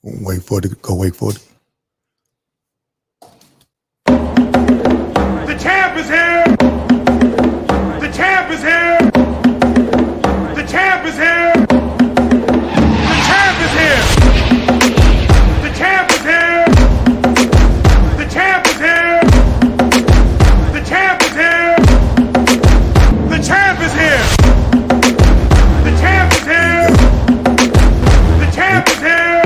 Wait for it to go. Wait for it. The champ is here. The champ is here. The champ is here. The champ is here. The champ is here. The champ is here. The champ is here. The champ is here. The champ is here. The champ is here.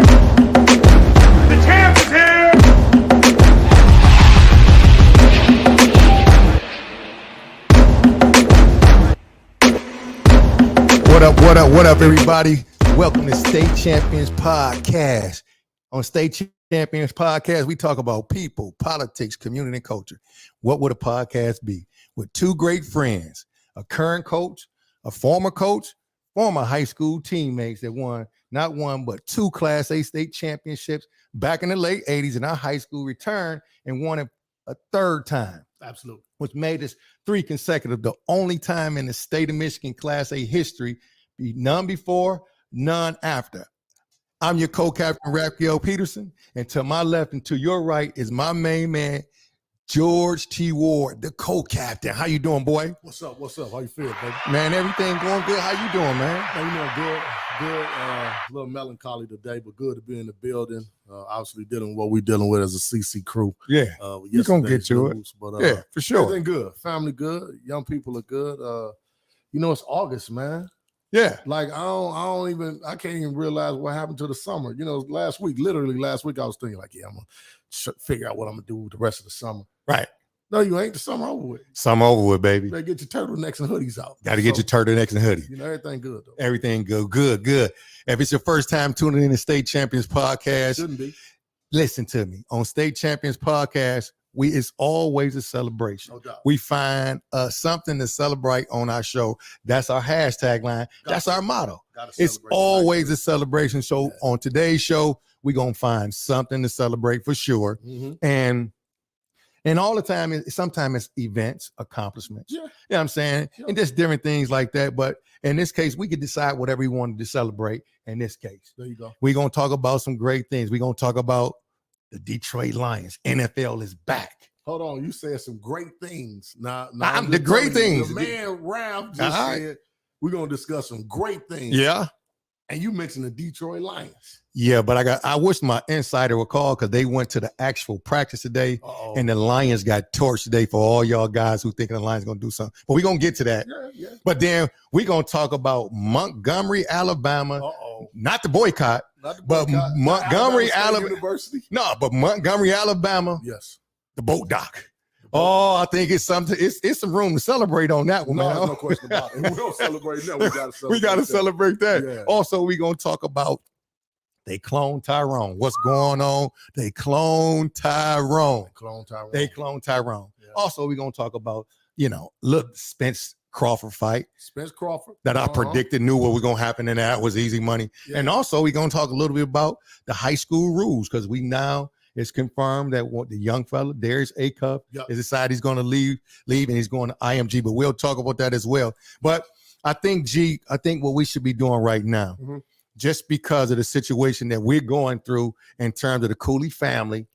The champ is here. What up, everybody? Welcome to State Champions Podcast. On State Champions Podcast, we talk about people, politics, community, and culture. What would a podcast be? With two great friends, a current coach, a former high school teammates that won not one, but two Class A state championships back in the late 80s, and our high school returned and won it a third time. Absolutely. Which made us three consecutive, the only time in the state of Michigan Class A history, be none before, none after. I'm your co-captain, Raphael Peterson, and to my left and to your right is my main man, George T. Ward, the co-captain. How you doing, boy? What's up? How you feel, baby? Man, everything going good. How you doing, man? Man, you know, good. A little melancholy today, but good to be in the building. Obviously dealing with what we're dealing with as a CC crew. Yeah, you're going to get to it. But, yeah, for sure. Everything good. Family good. Young people are good. You know, it's August, man. Yeah. Like, I can't even realize what happened to the summer. You know, literally last week, I was thinking like, yeah, I'm going to figure out what I'm going to do with the rest of the summer. Right. No, you ain't. The summer over with. Summer over with, baby. You better get your turtlenecks and hoodies out. Got to get your turtlenecks and hoodie. You know, everything good, though. Everything good. If it's your first time tuning in to State Champions Podcast, Shouldn't be. Listen to me. On State Champions Podcast, it's always a celebration. No doubt. We find something to celebrate on our show. That's our hashtag line. That's our motto. It's always a celebration. So on today's show, we're going to find something to celebrate for sure. Mm-hmm. And all the time, sometimes it's events, accomplishments. Yeah. You know what I'm saying? Yeah. And just different things like that. But in this case, we could decide whatever we wanted to celebrate in this case. There you go. We're going to talk about some great things. We're going to talk about the Detroit Lions. NFL is back. Hold on. You said some great things. Now I'm the great things. The man Ralph just said we're going to discuss some great things. Yeah. And you mentioned the Detroit Lions. Yeah, but I wish my insider would call because they went to the actual practice today. Uh-oh. And the Lions got torched today for all y'all guys who thinking the Lions going to do something. But we're going to get to that. Yeah. But then we're going to talk about Montgomery, Alabama. Uh-oh. Not the boycott, but Montgomery, Alabama. University? No, but Montgomery, Alabama. Yes. The boat dock. Oh, I think it's something. It's some room to celebrate on that one, man. No question about it. We don't celebrate that. We got to celebrate that. Yeah. Also, we're going to talk about they cloned Tyrone. What's going on? They cloned Tyrone. They cloned Tyrone. Yeah. Also, we're going to talk about, look, Spence Crawford fight. Spence Crawford. That I predicted knew what was going to happen in that was easy money. Yeah. And also, we're going to talk a little bit about the high school rules because it's confirmed that the young fella, Darius Acuff, has decided he's going to leave and he's going to IMG. But we'll talk about that as well. But I think what we should be doing right now, just because of the situation that we're going through in terms of the Cooley family,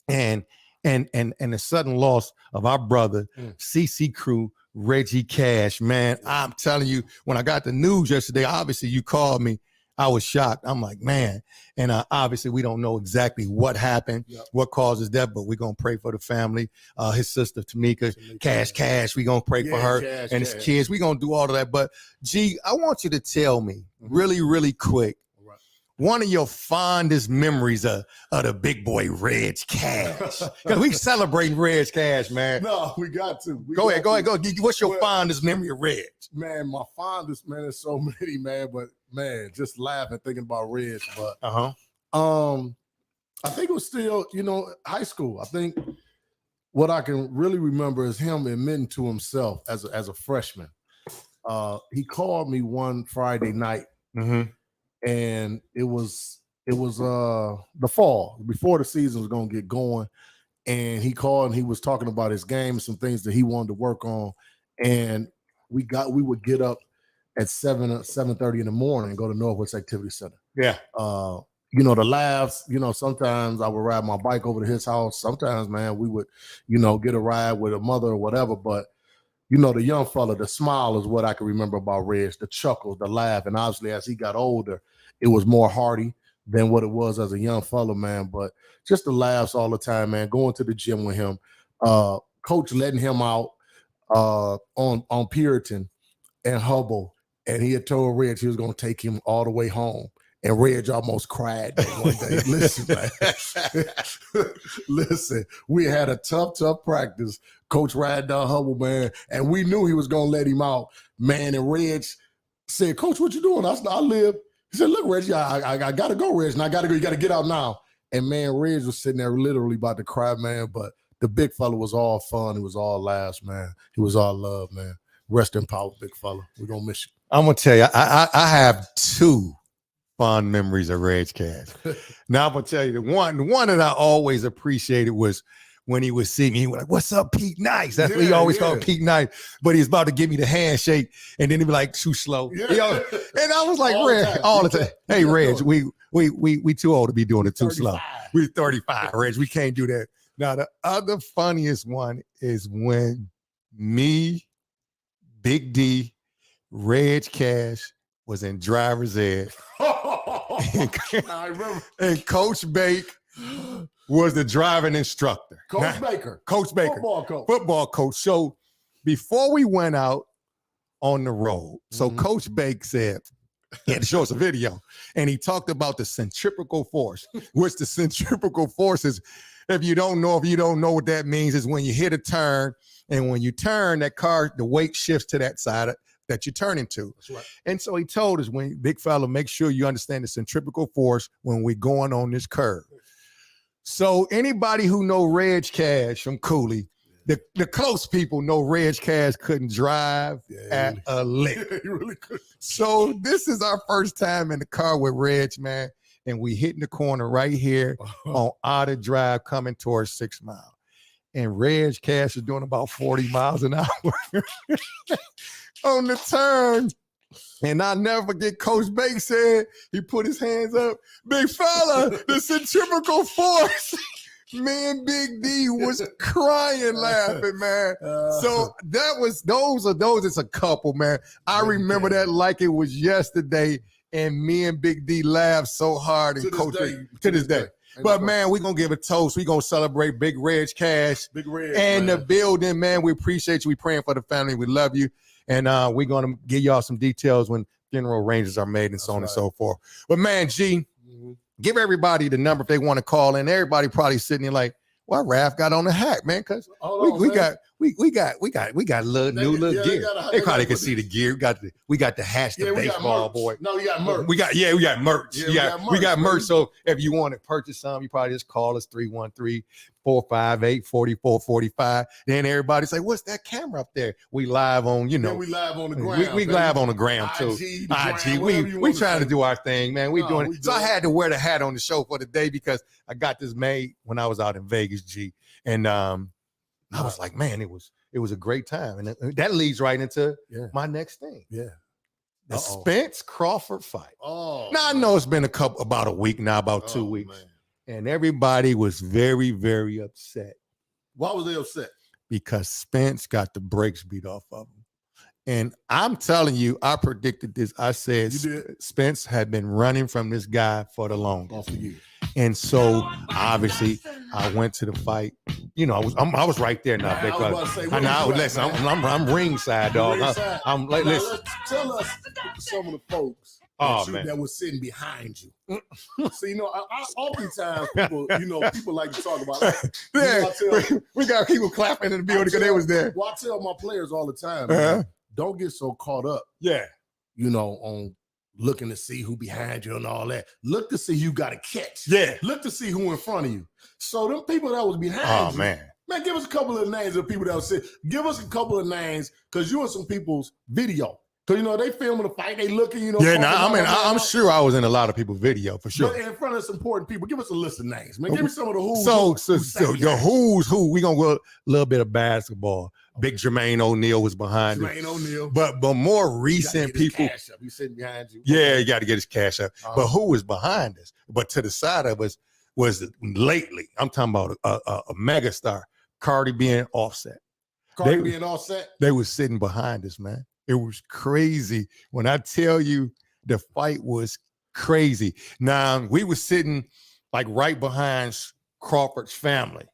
and the sudden loss of our brother, CC Crew, Reggie Cash, man. I'm telling you, when I got the news yesterday, obviously you called me. I was shocked. I'm like, man. And obviously we don't know exactly what happened, what causes death, but we're going to pray for the family. His sister, Tamika, Cash, we're going to pray for her and his kids. We're going to do all of that. But, G, I want you to tell me really, really quick, one of your fondest memories of the big boy, Reg Cash. Because we celebrating Reg Cash, man. No, we got to. Go ahead. What's your fondest memory of Reg? Man, my fondest, man, is so many, man. But, man, just laughing, thinking about Reg. But, I think it was still, high school. I think what I can really remember is him admitting to himself as a freshman. He called me one Friday night. And it was the fall before the season was going to get going. And he called and he was talking about his game and some things that he wanted to work on. And we would get up at 7:30 in the morning and go to Northwoods Activity Center. Yeah. you know, the laughs, you know, sometimes I would ride my bike over to his house. Sometimes, man, we would, you know, get a ride with a mother or whatever. But, you know, the young fella, the smile is what I can remember about Reg, the chuckles, the laugh. And obviously, as he got older, it was more hearty than what it was as a young fella, man. But just the laughs all the time, man, going to the gym with him. Coach letting him out on Puritan and Hubble. And he had told Reg he was going to take him all the way home. And Reg almost cried that one day. Listen, man. Listen, we had a tough practice. Coach riding down Hubble, man. And we knew he was going to let him out. Man, and Reg said, Coach, what you doing? I said, I live. He said, look, Reg, I got to go, Reg. And I got to go. You got to get out now. And, man, Reg was sitting there literally about to cry, man. But the big fella was all fun. It was all laughs, man. It was all love, man. Rest in power, big fella. We're going to miss you. I'm going to tell you, I have two fond memories of Reg Cash. Now I'm gonna tell you the one that I always appreciated was when he would see me, he was like, "What's up, Pete Nice?" That's what he always called Pete Nice. But he's about to give me the handshake, and then he'd be like, "Too slow." You know? And I was like, "Reg, all the time. Hey, Reg, we too old to be doing it too slow. We're 35, Reg. We can't do that." Now the other funniest one is when me, Big D, Reg Cash was in driver's ed. I remember. And Coach Bake was the driving instructor. Coach Baker. Football coach. So before we went out on the road, so Coach Bake said, he had to show us a video, and he talked about the centrifugal force, which the centrifugal force is, if you don't know what that means, is when you hit a turn, and when you turn, that car, the weight shifts to that side that you're turning to. That's right. And so he told us, when big fella, make sure you understand the centrifugal force when we're going on this curve. So anybody who know Reg Cash from Cooley, the close people know Reg Cash couldn't drive at a lick. He really could. So this is our first time in the car with Reg, man. And we hitting the corner right here on Otter Drive coming towards 6 Mile. And Reg Cash is doing about 40 miles an hour on the turn. And I'll never forget, Coach Bake said, he put his hands up, "Big fella, the centrifugal force." Me and Big D was crying, laughing, man. So those, it's a couple, man. I remember that like it was yesterday, and me and Big D laughed so hard. And to this day. But, man, we're going to give a toast. We're going to celebrate Big Reg Cash. Big Reg, and man. The building, man. We appreciate you. We praying for the family. We love you. And we're going to give y'all some details when funeral arrangements are made and so on and so forth. But, man, G, give everybody the number if they want to call in. Everybody probably sitting there like, well, Raph got on the hat, man, because we got a little new gear. They probably can see the gear. We got the hash, the baseball boy. No, you got merch. We got merch. We got merch. Baby. So if you want to purchase some, you probably just call us 313-458-4445. Then everybody say, "What's that camera up there?" We live on, we live on the gram. We live on the gram too. IG. We trying to do our thing, man. We doing it. So I had to wear the hat on the show for the day because I got this made when I was out in Vegas, G. And I was like, man, it was a great time. And that leads right into my next thing. Yeah. The Spence Crawford fight. Oh. Now I know it's been about a week now, about 2 weeks. Man. And everybody was very, very upset. Why was they upset? Because Spence got the brakes beat off of him. And I'm telling you, I predicted this. I said Spence had been running from this guy for the longest. And so obviously I went to the fight. I was right there now because I'm ringside, dog. I'm like, listen. Tell us some of the folks that was sitting behind you. So oftentimes people like to talk about we got people clapping in the building because they was there. Well, I tell my players all the time, man, don't get so caught up. On looking to see who behind you and all that. Look to see who you got to catch. Yeah. Look to see who in front of you. So them people that was behind you, man, give us a couple of names of people that was sitting. Give us a couple of names because you in some people's video Cause they filming the fight, they looking, Yeah, now I'm sure I was in a lot of people's video for sure. But in front of some important people, give us a list of names, man. Give me some of the who's. So the who's who. We gonna go a little bit of basketball. Okay. Big Jermaine O'Neal was behind Jermaine O'Neal. But more recent people. Cash up. He's sitting behind you. Yeah, you got to get his cash up. But who was behind us? But to the side of us was lately. I'm talking about a megastar, Cardi B and Offset. Cardi B and Offset. They was sitting behind us, man. It was crazy. When I tell you the fight was crazy. Now, we were sitting like right behind Crawford's family.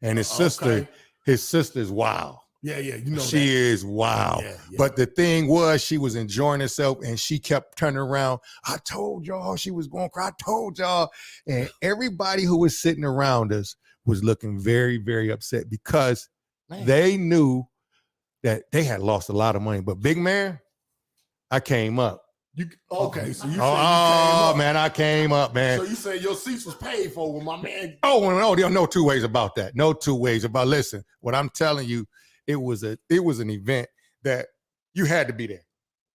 And his sister, his sister's wild. Yeah, she is wild. Yeah. But the thing was, she was enjoying herself and she kept turning around. I told y'all she was going to cry. I told y'all. And everybody who was sitting around us was looking very, very upset because they knew that they had lost a lot of money. But big man, I came up. So you said you came up. Man, I came up, man. So you say your seats was paid for with my man. Oh, no, no two ways about that. No two ways about. Listen, what I'm telling you, it was an event that you had to be there.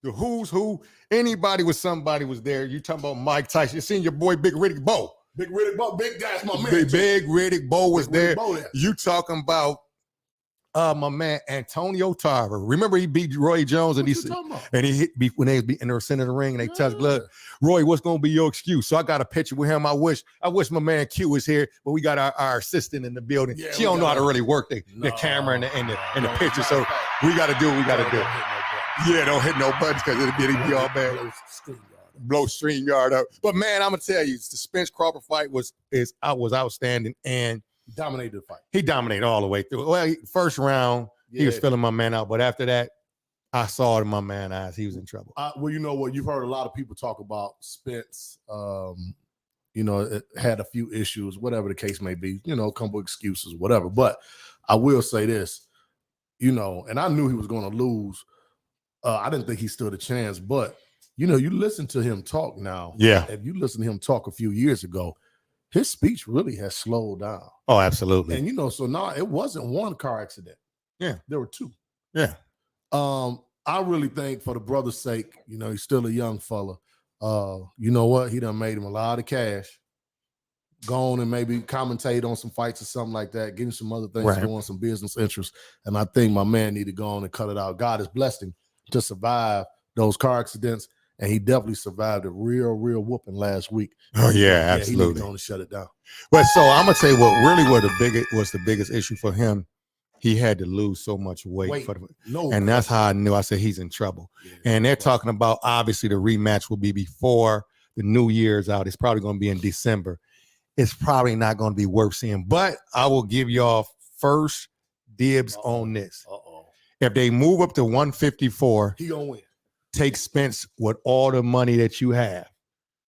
The who's who, anybody with somebody was there. You talking about Mike Tyson? You seen your boy Big Riddick Bowe. Big Riddick Bowe, big guy's my man. Big Riddick Bowe was there. You talking about my man Antonio Tarver. Remember he beat Roy Jones and he hit when they was in the center of the ring and they touched blood. Roy, what's gonna be your excuse? So I got a picture with him. I wish my man Q was here, but we got our assistant in the building. Yeah, she don't know how to really work the camera and the picture. So we got to do what we got to do. Yeah, don't hit no buttons because it'll be all bad. Blow StreamYard up. But man, I'm gonna tell you, the Spence Crawford fight was outstanding and. He dominated the fight. He dominated all the way through. Well, first round, he was filling my man out. But after that, I saw it in my man's eyes. He was in trouble. Well, you know what? You've heard a lot of people talk about Spence. It had a few issues, whatever the case may be. A couple excuses, whatever. But I will say this, and I knew he was going to lose. I didn't think he stood a chance. But, you listen to him talk now. Yeah. If you listen to him talk a few years ago, his speech really has slowed down. Oh, absolutely. And so now it wasn't one car accident. Yeah. There were two. Yeah. I really think for the brother's sake, he's still a young fella. You know what? He done made him a lot of cash. Go on and maybe commentate on some fights or something like that, getting some other things going, some business interests. And I think my man need to go on and cut it out. God has blessed him to survive those car accidents. And he definitely survived a real whooping last week. Oh yeah, absolutely. He was going to shut it down. But so I'm gonna tell you what really was the biggest issue for him. He had to lose so much weight. And that's how I knew. I said he's in trouble. Yeah, and they're talking about obviously the rematch will be before the New Year's out. It's probably going to be in December. It's probably not going to be worth seeing. But I will give y'all first dibs on this. If they move up to 154, he gonna win. Take Spence with all the money that you have.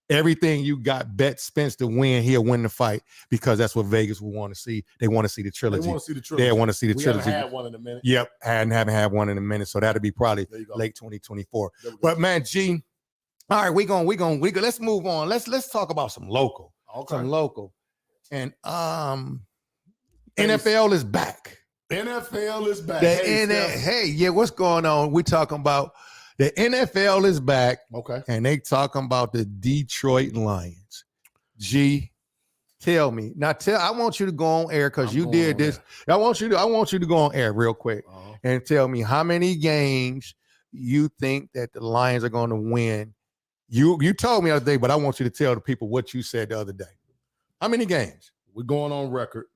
Everything you got, bet Spence to win. He'll win the fight because that's what Vegas will want to see. They want to see the trilogy. They want to see the trilogy. We haven't had one in a minute. Yep, haven't had one in a minute. So that'll be probably late 2024. But man, G, all right, we gonna let's move on. Let's talk about some local. Okay. Some local. And NFL is back. NFL is back. What's going on? We talking about the NFL is back. Okay. And they talking about the Detroit Lions. G, tell me. Now I want you to go on air because you did this. I want you to go on air real quick and tell me how many games you think that the Lions are going to win. You told me the other day, but I want you to tell the people what you said the other day. How many games? We're going on record.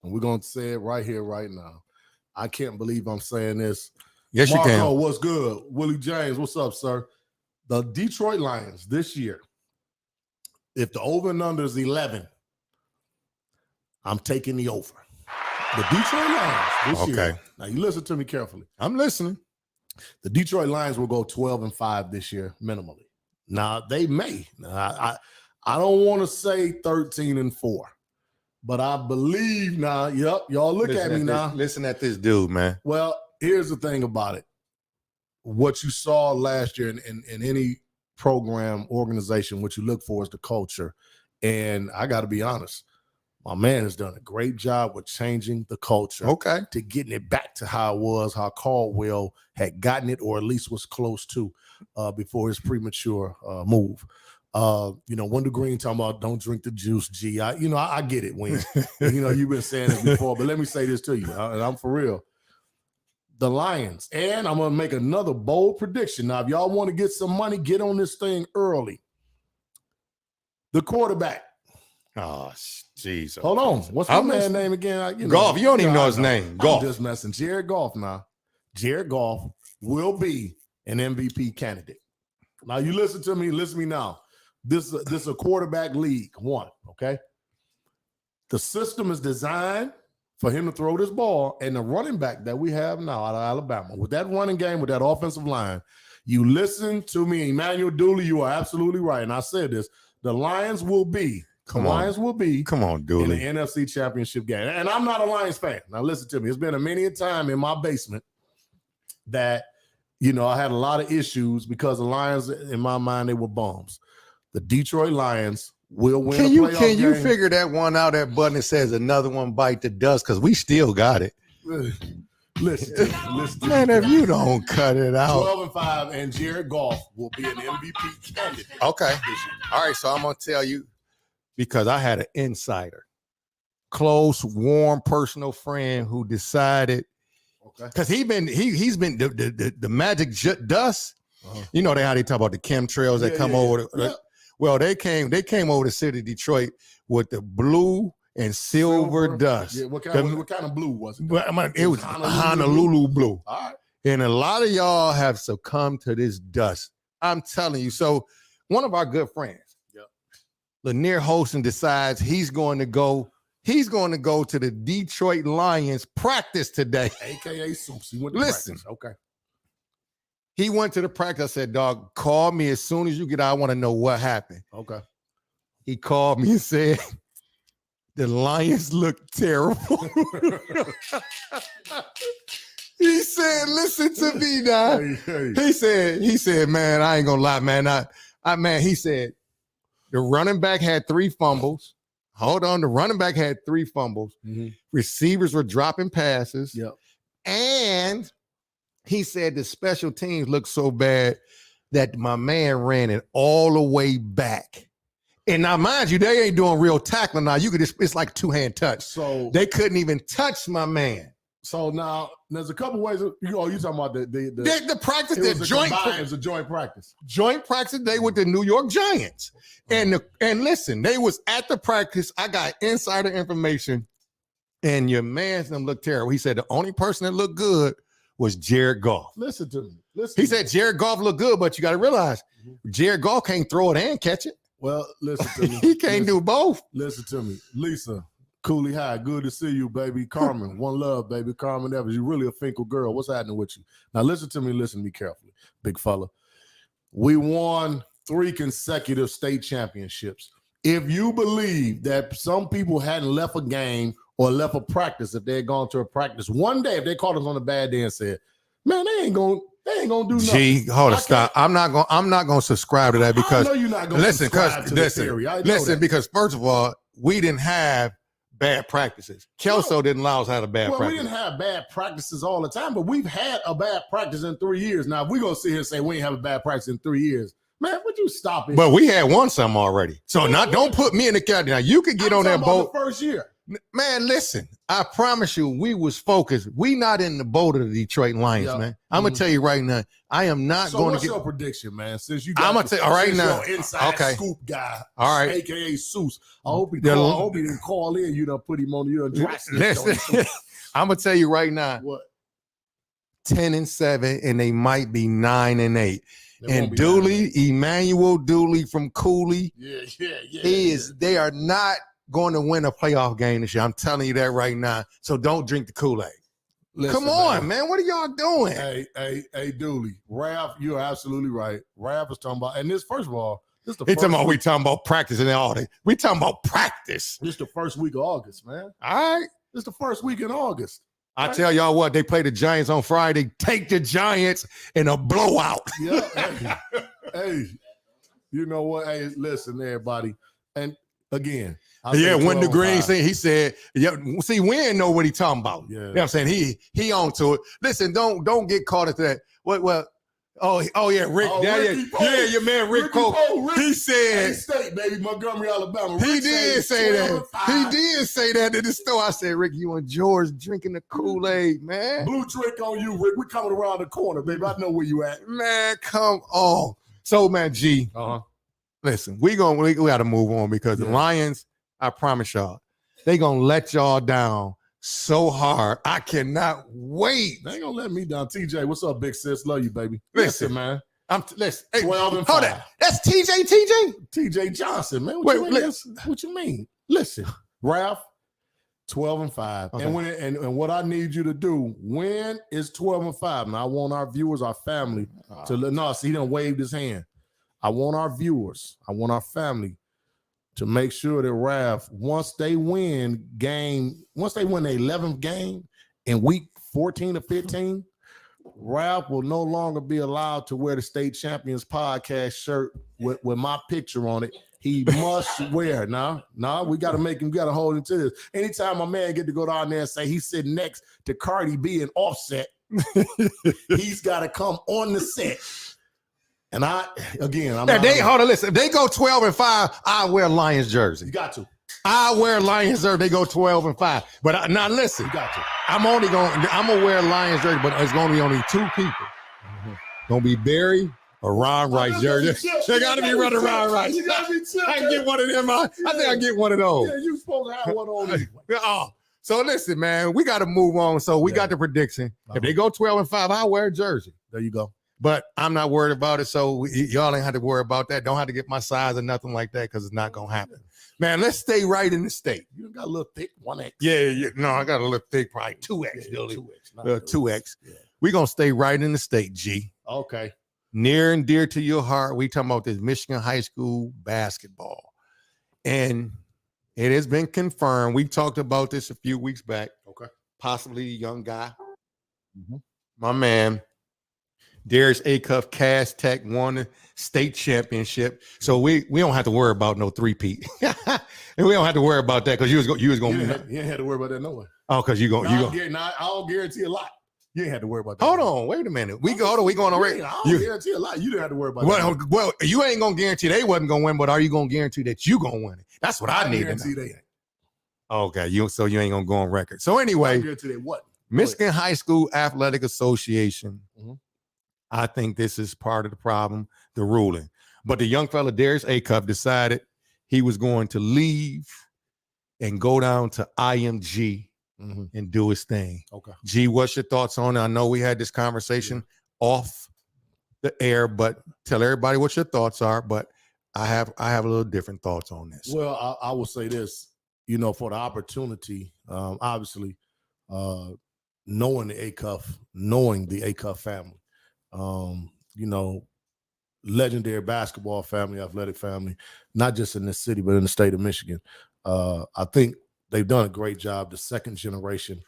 And we're going to say it right here, right now. I can't believe I'm saying this. Yes, Marco, you can. What's good? Willie James, what's up, sir? The Detroit Lions this year, if the over and under is 11, I'm taking the over. The Detroit Lions this year. Now, you listen to me carefully. I'm listening. The Detroit Lions will go 12-5 this year, minimally. Now, they may. Now, I don't want to say 13-4. But I believe now, y'all look at me now. Listen at this dude, man. Well, here's the thing about it. What you saw last year in any program, organization, what you look for is the culture. And I got to be honest, My man has done a great job with changing the culture. Okay. To getting it back to how it was, how Caldwell had gotten it, or at least was close to before his premature move. Wendell Green talking about don't drink the juice, G. I get it, Wayne. You've been saying it before, but let me say this to you, and I'm for real. The Lions, and I'm going to make another bold prediction. Now, if y'all want to get some money, get on this thing early. The quarterback. Oh, jeez. Hold on. What's my man's name again? Goff. You don't even know his name. Goff. I'm just messing. Jared Goff now. Jared Goff will be an MVP candidate. Now, you listen to me now. This is a quarterback league, one, okay? The system is designed for him to throw this ball, and the running back that we have now out of Alabama, with that running game, with that offensive line, you listen to me, Emmanuel Dooley, you are absolutely right. And I said this, the Lions will be Come on, Dooley. in the NFC Championship game. And I'm not a Lions fan. Now, listen to me. It's been many a time in my basement that, I had a lot of issues because the Lions, in my mind, they were bums. The Detroit Lions will win a playoff game. Can you figure that one out, that button that says another one bite the dust? Because we still got it. Listen to man, if you don't cut it out. 12-5, and Jared Goff will be an MVP candidate. Okay. All right, so I'm going to tell you, because I had an insider, close, warm, personal friend who decided, because he's been the magic dust. You know how they talk about the chemtrails that come over. Well, they came over to city of Detroit with the blue and silver dust. Yeah, what kind of blue was it? It was Honolulu blue. All right. And a lot of y'all have succumbed to this dust. I'm telling you. So one of our good friends, Lanier Holston, decides he's going to go to the Detroit Lions practice today. AKA Soups. He went to Listen. practice. Okay. He went to the practice. I said, dog, call me as soon as you get out. I want to know what happened. Okay. He called me and said, the Lions look terrible. He said, listen to me now. Hey. He said, man, I ain't gonna lie, man. He said, the running back had 3 fumbles. Hold on, the running back had 3 fumbles. Mm-hmm. Receivers were dropping passes. Yep. And he said the special teams looked so bad that my man ran it all the way back. And now, mind you, they ain't doing real tackling now. It's like 2-hand touch. So they couldn't even touch my man. So now there's a couple ways. You talking about the practice, it was a joint practice. Joint practice day with the New York Giants. And listen, they was at the practice. I got insider information, and your man looked terrible. He said the only person that looked good was Jared Goff. Listen to me. He said Jared Goff looked good, but you got to realize Jared Goff can't throw it and catch it. Well, listen to me. He can't do both. Listen to me. Lisa, Cooley High, good to see you, baby. Carmen, one love, baby. Carmen Evans, you really a Finkel girl. What's happening with you? Now, listen to me carefully, big fella. We won 3 consecutive state championships. If you believe that some people hadn't left a game or left a practice, if they had gone to a practice one day, if they caught us on a bad day and said, man, they ain't gonna do nothing. Gee, hold on, stop. I'm not gonna subscribe to that because I know you're not gonna subscribe to the theory. Listen, because first of all, we didn't have bad practices. Kelso didn't allow us to have a bad practice. We didn't have bad practices all the time, but we've had a bad practice in 3 years. Now, if we're gonna sit here and say we ain't have a bad practice in 3 years, man, would you stop it? But we had won some already. So don't put me in the category. Now you could get on that boat. The first year. Man, listen, I promise you, we was focused. We not in the boat of the Detroit Lions, man. I'm gonna tell you right now, I am not going to get. What's your prediction, man? Since I'm gonna tell you right now, inside scoop guy, all right, AKA Seuss. I hope he didn't call in. You done put him on. You done listen, I'm gonna tell you right now. What? 10-7, and they might be 9-8. And Dooley, Emmanuel Dooley from Cooley, they are not going to win a playoff game this year. I'm telling you that right now. So don't drink the Kool-Aid. Come on, man. What are y'all doing? Hey, Dooley. Raph, you're absolutely right. Raph is talking about, and this, first of all, this is the we first talking about practice and all that. We talking about practice. This is the first week of August, man. All right. This is the first week in August. I tell y'all what, they play the Giants on Friday. Take the Giants in a blowout. Yeah. Hey, you know what? Hey, listen, everybody. And again. Yeah, when the green thing, he said, yeah, see, we ain't know what he talking about. Yeah. You know what I'm saying? He on to it. Listen, don't get caught into that. Well, oh yeah, Rick. Yeah, your man Rick Pope. He said State, baby, Montgomery, Alabama. He did say that. He did say that in the store. I said, Rick, you and George drinking the Kool-Aid, man. Blue drink on you, Rick. We coming around the corner, baby. I know where you at. Man, come on. So, man, G, listen, we got to move on because the Lions, I promise y'all, they going to let y'all down so hard. I cannot wait. They ain't going to let me down. TJ, what's up, big sis? Love you, baby. Listen, man. Listen. 12 and 5. Hold on. That's TJ Johnson, man. Wait, what you mean? Listen, Ralph, 12 and 5. Okay. And what I need you to do, when is 12 and 5? Now I want our viewers, our family he done waved his hand. I want our viewers, I want our family to make sure that Ralph, once they win the 11th game in week 14 or 15, Ralph will no longer be allowed to wear the State Champions Podcast shirt with my picture on it. He must wear. Nah, we got to hold him to this. Anytime my man get to go down there and say he's sitting next to Cardi B and Offset, he's got to come on the set. And hold on, listen. If they go 12 and 5, I wear Lions jersey. You got to. I wear Lions jersey. They go 12 and 5. But now listen. You got to. I'm gonna wear Lions jersey, but it's gonna be only 2 people. Gonna be Barry or Ron Rice jersey. They gotta be running Ron Rice. You gotta be chill. I can get one of them. I think I get one of those. Yeah, you supposed to have one on anyway. So listen, man, we got to move on. So we got the prediction. If they go 12 and 5, I'll wear a jersey. There you go. But I'm not worried about it. So y'all ain't have to worry about that. Don't have to get my size or nothing like that because it's not gonna happen. Man, let's stay right in the state. You got a little thick 1X. Yeah. No, I got a little thick, probably 2X. 2X. Yeah. We're gonna stay right in the state, G. Okay. Near and dear to your heart. We talking about this Michigan high school basketball. And it has been confirmed. We talked about this a few weeks back. Okay. Possibly a young guy. My man, Darius Acuff, Cass Tech won the state championship. So we don't have to worry about no three-peat. And we don't have to worry about that because you was going to. You ain't had to worry about that no way. Oh, because I don't guarantee a lot. You ain't had to worry about that. Hold on, wait a minute. We going on already. I don't guarantee a lot. You didn't have to worry about that. Well, you ain't gonna guarantee they wasn't gonna win, but are you gonna guarantee that you gonna win it? That's what I need to know. They ain't. Okay, you ain't gonna go on record. So anyway, I guarantee they what? Michigan High School Athletic Association. I think this is part of the problem, the ruling. But the young fella, Darius Acuff, decided he was going to leave and go down to IMG and do his thing. Okay. G, what's your thoughts on it? I know we had this conversation off the air, but tell everybody what your thoughts are. But I have a little different thoughts on this. Well, I will say this, for the opportunity, obviously, knowing the Acuff family, legendary basketball family, athletic family, not just in this city, but in the state of Michigan. I think they've done a great job. The second generation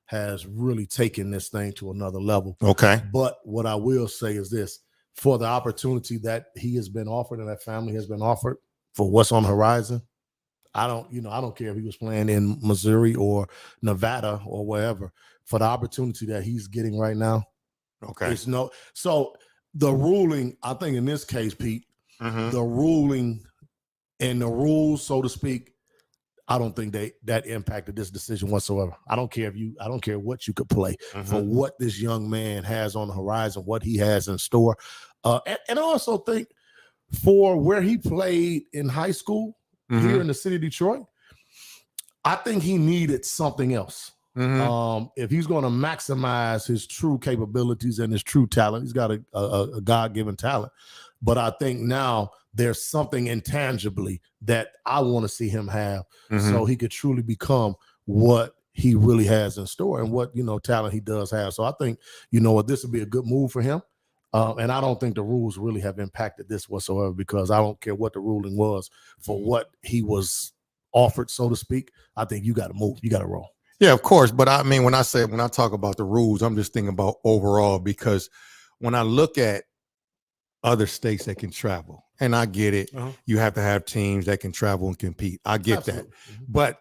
has really taken this thing to another level. Okay. But what I will say is this, for the opportunity that he has been offered and that family has been offered for what's on the horizon, I don't care if he was playing in Missouri or Nevada or wherever. For the opportunity that he's getting right now, so the ruling, I think in this case, Pete, the ruling and the rules, so to speak, I don't think that impacted this decision whatsoever. I don't care what you could play for what this young man has on the horizon, what he has in store. And I also think for where he played in high school here in the city of Detroit, I think he needed something else. If he's going to maximize his true capabilities and his true talent, he's got a God-given talent. But I think now there's something intangibly that I want to see him have so he could truly become what he really has in store and what, talent he does have. So I think, this would be a good move for him. And I don't think the rules really have impacted this whatsoever because I don't care what the ruling was for what he was offered, so to speak. I think you got to move. You got to roll. Yeah, of course. But I mean, when I talk about the rules, I'm just thinking about overall, because when I look at other states that can travel. And I get it. You have to have teams that can travel and compete. I get that. But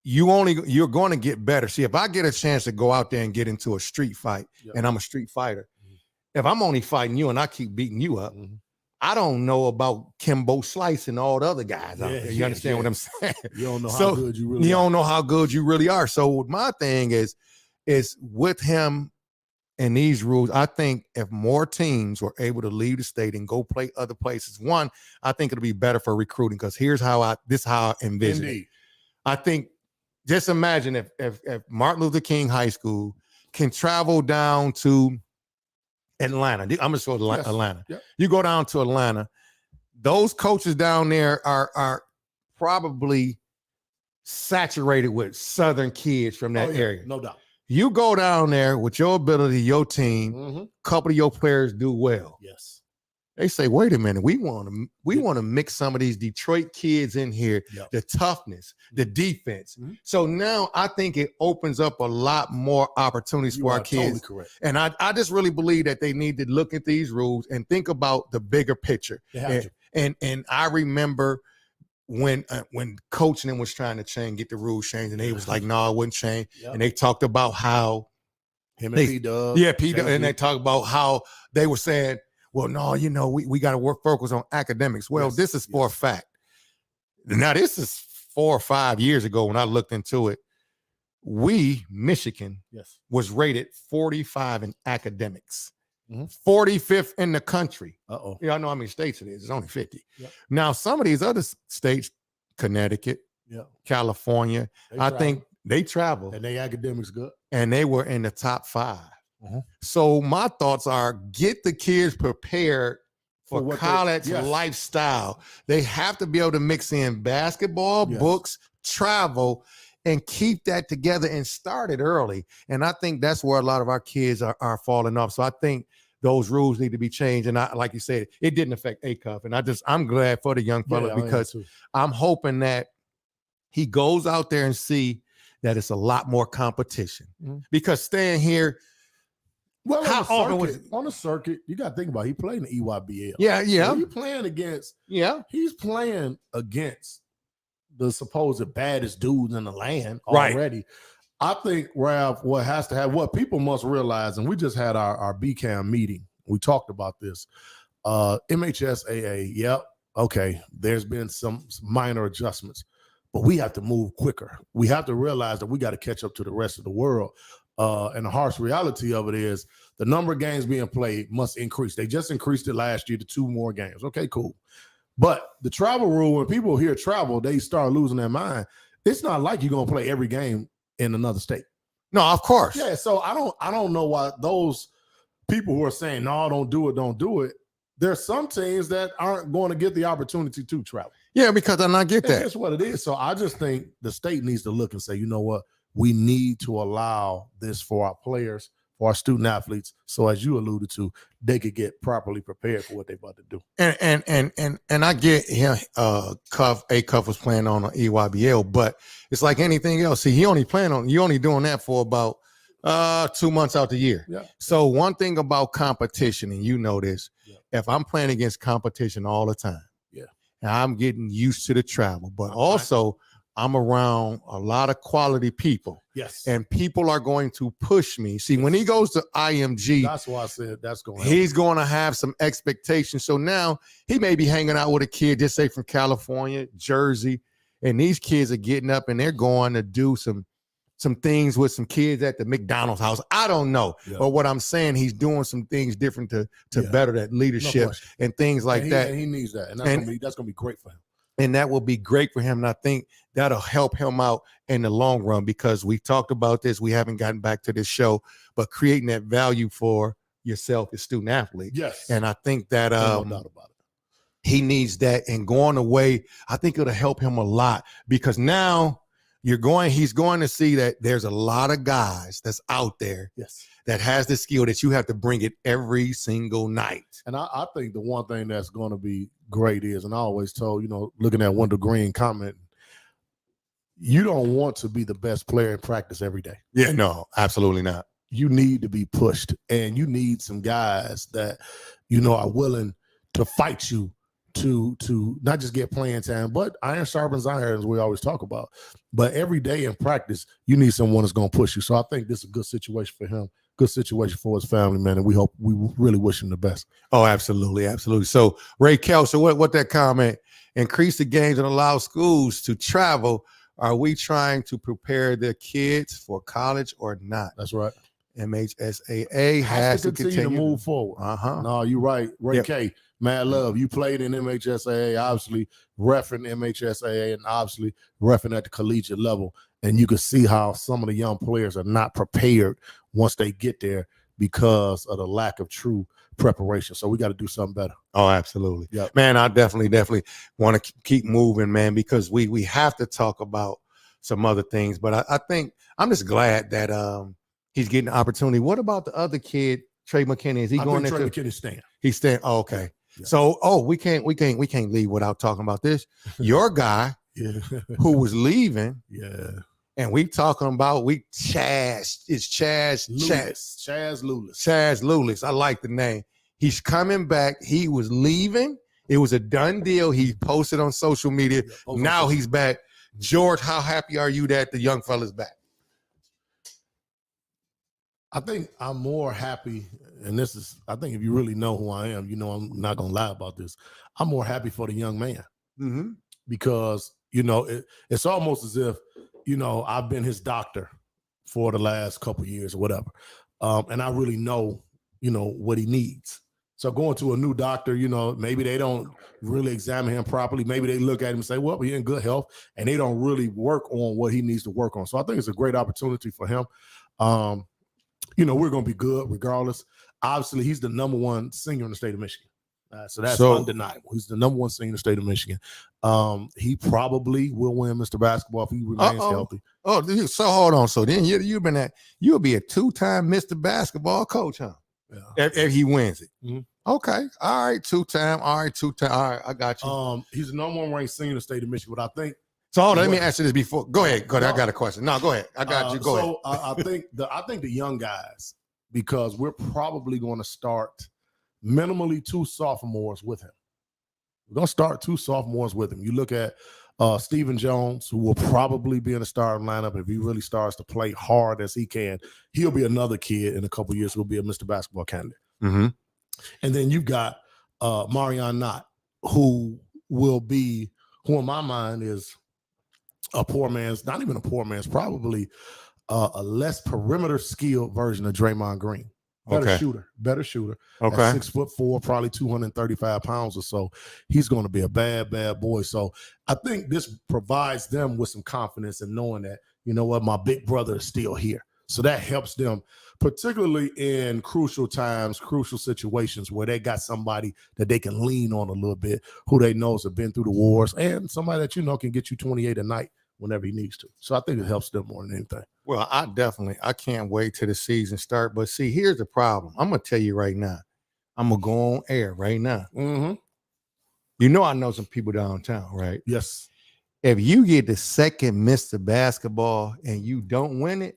you're going to get better. See, if I get a chance to go out there and get into a street fight, and I'm a street fighter, if I'm only fighting you and I keep beating you up, I don't know about Kimbo Slice and all the other guys out there. You understand what I'm saying? You don't know how good you really are. You don't know how good you really are. So my thing is with him and these rules, I think if more teams were able to leave the state and go play other places, one, I think it'll be better for recruiting, because here's how I envision it. I think, just imagine if Martin Luther King High School can travel down to Atlanta. I'm just going to Atlanta. Yep. You go down to Atlanta. Those coaches down there are probably saturated with Southern kids from that area. No doubt. You go down there with your ability, your team, a couple of your players do well. Yes. They say, wait a minute, we want to mix some of these Detroit kids in here, the toughness, the defense. So now I think it opens up a lot more opportunities for our kids. Totally correct. And I just really believe that they need to look at these rules and think about the bigger picture. And I remember when coaching was trying to get the rules changed, and they was like, no, it wouldn't change. And they talked about how him and P-Dub. Yeah, P-Dub. And they talked about how they were saying, well, no, we got to focus on academics. Well, this is for a fact. Now, this is 4 or 5 years ago when I looked into it. Michigan, was rated 45 in academics, 45th in the country. Y'all know how many states it is. It's only 50. Now, some of these other states, Connecticut, California, I think they travel. And they academics good. And they were in the top 5. So my thoughts are, get the kids prepared for college lifestyle. They have to be able to mix in basketball, books, travel, and keep that together and start it early. And I think that's where a lot of our kids are falling off. So I think those rules need to be changed. And like you said, it didn't affect A-Cuff. And I'm glad for the young fella, because I'm hoping that he goes out there and see that it's a lot more competition. Because staying here, well, on the circuit, you got to think about it. He played in the EYBL. Yeah. So he's playing against the supposed baddest dudes in the land already. I think, Rav, what people must realize, and we just had our BCAM meeting. We talked about this. MHSAA, there's been some minor adjustments, but we have to move quicker. We have to realize that we got to catch up to the rest of the world. And the harsh reality of it is the number of games being played must increase. They just increased it last year to 2 more games. Okay, cool. But the travel rule, when people hear travel, they start losing their mind. It's not like you're going to play every game in another state. No, of course. Yeah, so I don't know why those people who are saying, no, don't do it. There's some teams that aren't going to get the opportunity to travel. Yeah, because I get that. That's what it is. So I just think the state needs to look and say, you know what? We need to allow this for our players, for our student athletes, so as you alluded to, they could get properly prepared for what they're about to do. And I get him. A-Cuff was playing on an EYBL, but it's like anything else. See, you only doing that for about 2 months out the year. Yeah. So one thing about competition, and you know this, if I'm playing against competition all the time, and I'm getting used to the travel, but also I'm around a lot of quality people. Yes. And people are going to push me. See, when he goes to IMG, that's why I said that's going to he's going to have some expectations. So now he may be hanging out with a kid, just say from California, Jersey, and these kids are getting up and they're going to do some things with some kids at the McDonald's house. I don't know. Yeah. But what I'm saying, he's doing some things different to better that leadership and things like that. And he needs that. And that's going to be great for him. And that will be great for him. And I think that'll help him out in the long run, because we talked about this. We haven't gotten back to this show, but creating that value for yourself as student athlete. Yes. And I think that no doubt about it. He needs that, and going away, I think it'll help him a lot, because now he's going to see that there's a lot of guys that's out there that has the skill that you have to bring it every single night. And I think the one thing that's going to be great is, and I always told, looking at Wendell Green commenting, you don't want to be the best player in practice every day. Yeah, no, absolutely not. You need to be pushed, and you need some guys that, are willing fight you to not just get playing time, but iron sharpens iron, as we always talk about. But every day in practice, you need someone that's going to push you. So I think this is a good situation for him, good situation for his family, man. And we really wish him the best. Oh, absolutely, absolutely. So Ray Kelso, what that comment? Increase the games and allow schools to travel. Are we trying to prepare their kids for college or not? That's right. MHSAA has to continue to move forward. No, you're right. Ray K, mad love. You played in MHSAA, obviously reffing MHSAA and obviously reffing at the collegiate level. And you can see how some of the young players are not prepared once they get there because of the lack of true preparation. So we got to do something better. Oh, absolutely. Yep. Man, I definitely want to keep moving, man, because we have to talk about some other things. But I think I'm just glad that he's getting the opportunity. What about the other kid, Trey McKinney? Is he going there? Trey McKinney's staying. He's staying. Oh, okay. Yeah. So, we can't leave without talking about this. Your guy who was leaving. Yeah. And we talking about Chaz Lulis. I like the name. He's coming back. He was leaving. It was a done deal. He posted on social media. Now he's back. George, how happy are you that the young fella's back? I think I'm more happy, and I think if you really know who I am, you know I'm not going to lie about this. I'm more happy for the young man because, it's almost as if, I've been his doctor for the last couple of years or whatever. And I really know, what he needs. So going to a new doctor, maybe they don't really examine him properly. Maybe they look at him and say, well, he's in good health, and they don't really work on what he needs to work on. So I think it's a great opportunity for him. We're going to be good regardless. Obviously, he's the number one senior in the state of Michigan. So that's undeniable. He's the number one senior in the state of Michigan. He probably will win Mr. Basketball if he remains healthy. Oh, so hold on. So then you'll be a two-time Mr. Basketball coach, huh? Yeah. If he wins it. Mm-hmm. Okay. All right. Two-time. All right. I got you. He's the number one ranked senior in the state of Michigan, but I think. So hold on, let me answer this before. Go ahead. I got a question. No, go ahead. I got you. Go ahead. I think the young guys, because we're probably going to start minimally 2 sophomores with him. We're going to start 2 sophomores with him. You look at Stephen Jones, who will probably be in the starting lineup if he really starts to play hard as he can. He'll be another kid in a couple of years who will be a Mr. Basketball candidate. Mm-hmm. And then you've got Marion Knott, who in my mind is not even a poor man's, probably a less perimeter skilled version of Draymond Green. Better shooter. Okay. At 6'4", probably 235 pounds or so. He's going to be a bad boy. So I think this provides them with some confidence in knowing that, my big brother is still here. So that helps them, particularly in crucial times, crucial situations where they got somebody that they can lean on a little bit, who they know has been through the wars, and somebody that can get you 28 a night whenever he needs to. So I think it helps them more than anything. Well, I can't wait till the season start. But see, here's the problem. I'm going to tell you right now. I'm going to go on air right now. Mm-hmm. I know some people downtown, right? Yes. If you get the second Mr. Basketball and you don't win it,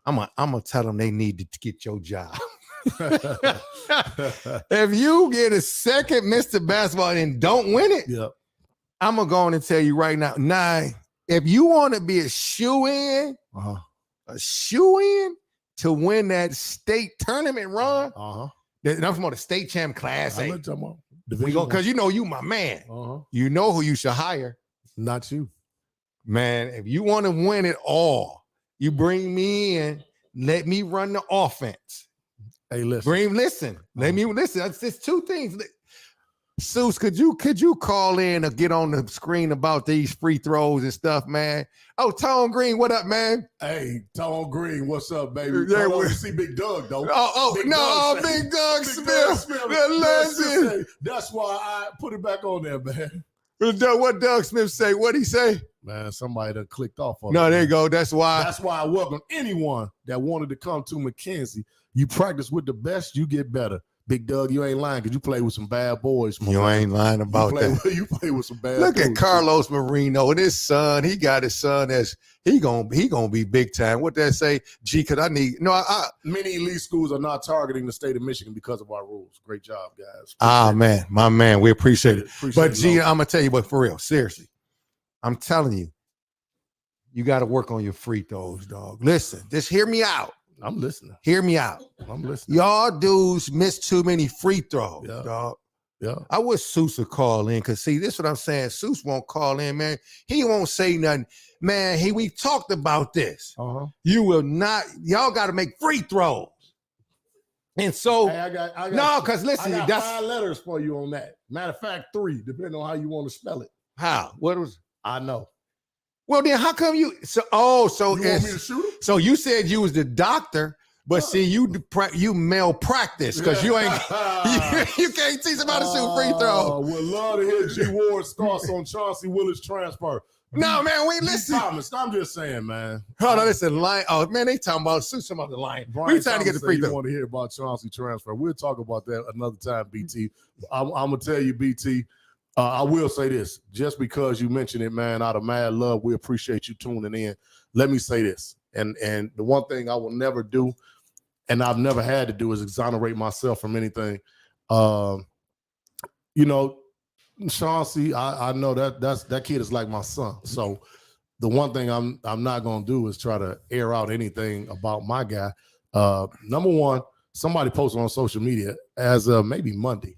I'm gonna tell them they need to get your job. If you get a second Mr. Basketball and don't win it, I'm gonna go on and tell you right now. If you want to be a shoe-in to win that state tournament run, I'm talking about the state champ class A. Because you my man. You know who you should hire. Not you. Man, if you want to win it all, you bring me in, let me run the offense. Hey, listen. Let me listen. It's 2 things. Seuss, could you call in or get on the screen about these free throws and stuff, man? Oh, Tone Green, what up, man? Hey, Tone Green, what's up, baby? You see Big Doug, though. Big Doug Smith. The legend. That's why I put it back on there, man. What Doug Smith say? What'd he say? Man, somebody that clicked off on there you go. That's why I welcome anyone that wanted to come to McKenzie. You practice with the best, you get better. Big Doug, you ain't lying because you play with some bad boys. You ain't lying about that. You play with some bad. Look dudes. at Carlos Marino and his son. He got his son as he gonna be big time. What they say, G? Cause I need many elite schools are not targeting the state of Michigan because of our rules. Great job, guys. Man, my man, we appreciate it. But G, I'm gonna tell you what, for real, seriously, I'm telling you, you got to work on your free throws, dog. Listen, just hear me out. I'm listening. Hear me out. I'm listening. Y'all dudes miss too many free throws, dog. Yeah. I wish Seuss would call in, because see, this is what I'm saying. Seuss won't call in, man. He won't say nothing. Man, we talked about this. You will not, y'all got to make free throws. And so, hey, I got no, because listen, I got that's 5 letters for you on that. Matter of fact, 3, depending on how you want to spell it. How? What was? I know. Well, then how come you? So you want me to shoot him? So you said you was the doctor, but see, you malpractice because you ain't you can't teach somebody to shoot free throws. Would love to hear G Ward's thoughts on Chauncey Willis' transfer. No, man, wait, listen. Thomas, I'm just saying, man. Hold on, listen, line. Oh man, they talking about shoot some of the line. Brian We trying to get the free throw. You want to hear about Chauncey transfer? We'll talk about that another time, BT. I'm gonna tell you, BT. I will say this, just because you mentioned it, man, out of mad love, we appreciate you tuning in. Let me say this, and the one thing I will never do, and I've never had to do, is exonerate myself from anything. Chauncey, I know that kid is like my son. So the one thing I'm not gonna do is try to air out anything about my guy. Number one, somebody posted on social media as maybe Monday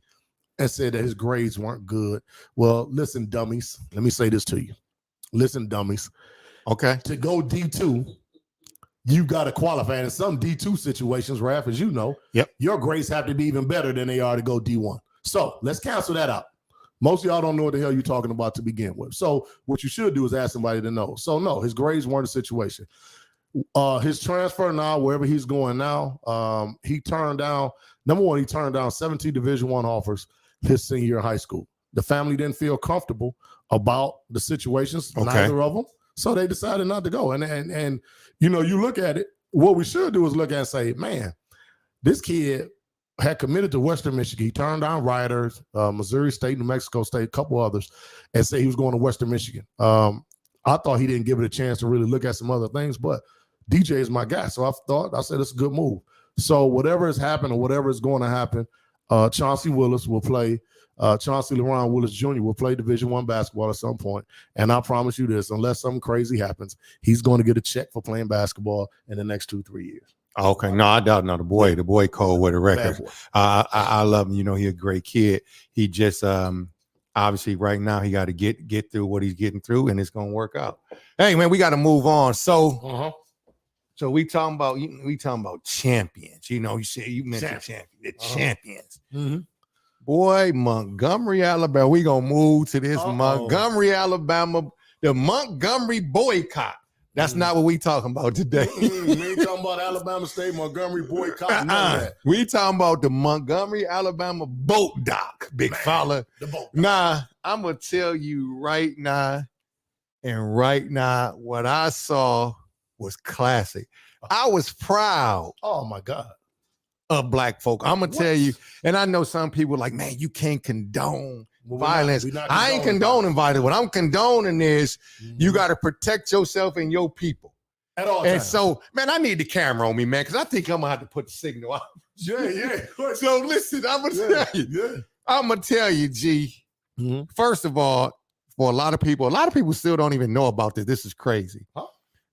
and said that his grades weren't good. Well, listen, dummies. Let me say this to you. Listen, dummies. Okay. To go D2, you got to qualify. And in some D2 situations, Raph, as you know, your grades have to be even better than they are to go D1. So let's cancel that out. Most of y'all don't know what the hell you're talking about to begin with. So what you should do is ask somebody to know. So no, his grades weren't a situation. His transfer now, wherever he's going now, he turned down, number one, he turned down 17 Division I offers his senior year of high school. The family didn't feel comfortable about the situations, neither of them. So they decided not to go. And you know, you look at it, what we should do is look at it and say, man, this kid had committed to Western Michigan. He turned down Riders, Missouri State, New Mexico State, a couple others, and said he was going to Western Michigan. I thought he didn't give it a chance to really look at some other things, but DJ is my guy. So I said it's a good move. So whatever has happened or whatever is going to happen, Chauncey Willis will play. Chauncey LaRon Willis Jr. will play Division I basketball at some point. And I promise you this, unless something crazy happens, he's going to get a check for playing basketball in the next 2-3 years. Okay, no, I doubt. No, the boy cold with a record. I love him. You know, he's a great kid. He just obviously right now he got to get through what he's getting through, and it's gonna work out. Hey, man, we got to move on. So, so we talking about champions. You know, you mentioned champions, champions. Boy, Montgomery, Alabama. We gonna move to this Montgomery, Alabama. The Montgomery boycott. That's not what we talking about today. We ain't talking about Alabama State, Montgomery boycott. None of that. We talking about the Montgomery, Alabama boat dock, big fella. The boat dock. Nah, I'm gonna tell you right now, what I saw was classic. I was proud. Oh my God. Of black folk. I'm gonna tell you, and I know some people like, man, you can't condone violence. I ain't condoning violence. What I'm condoning is you got to protect yourself and your people at all times. And so, man, I need the camera on me, man, because I think I'm gonna have to put the signal out. Yeah. So listen, I'm gonna tell you, G. First of all, for a lot of people still don't even know about this. This is crazy.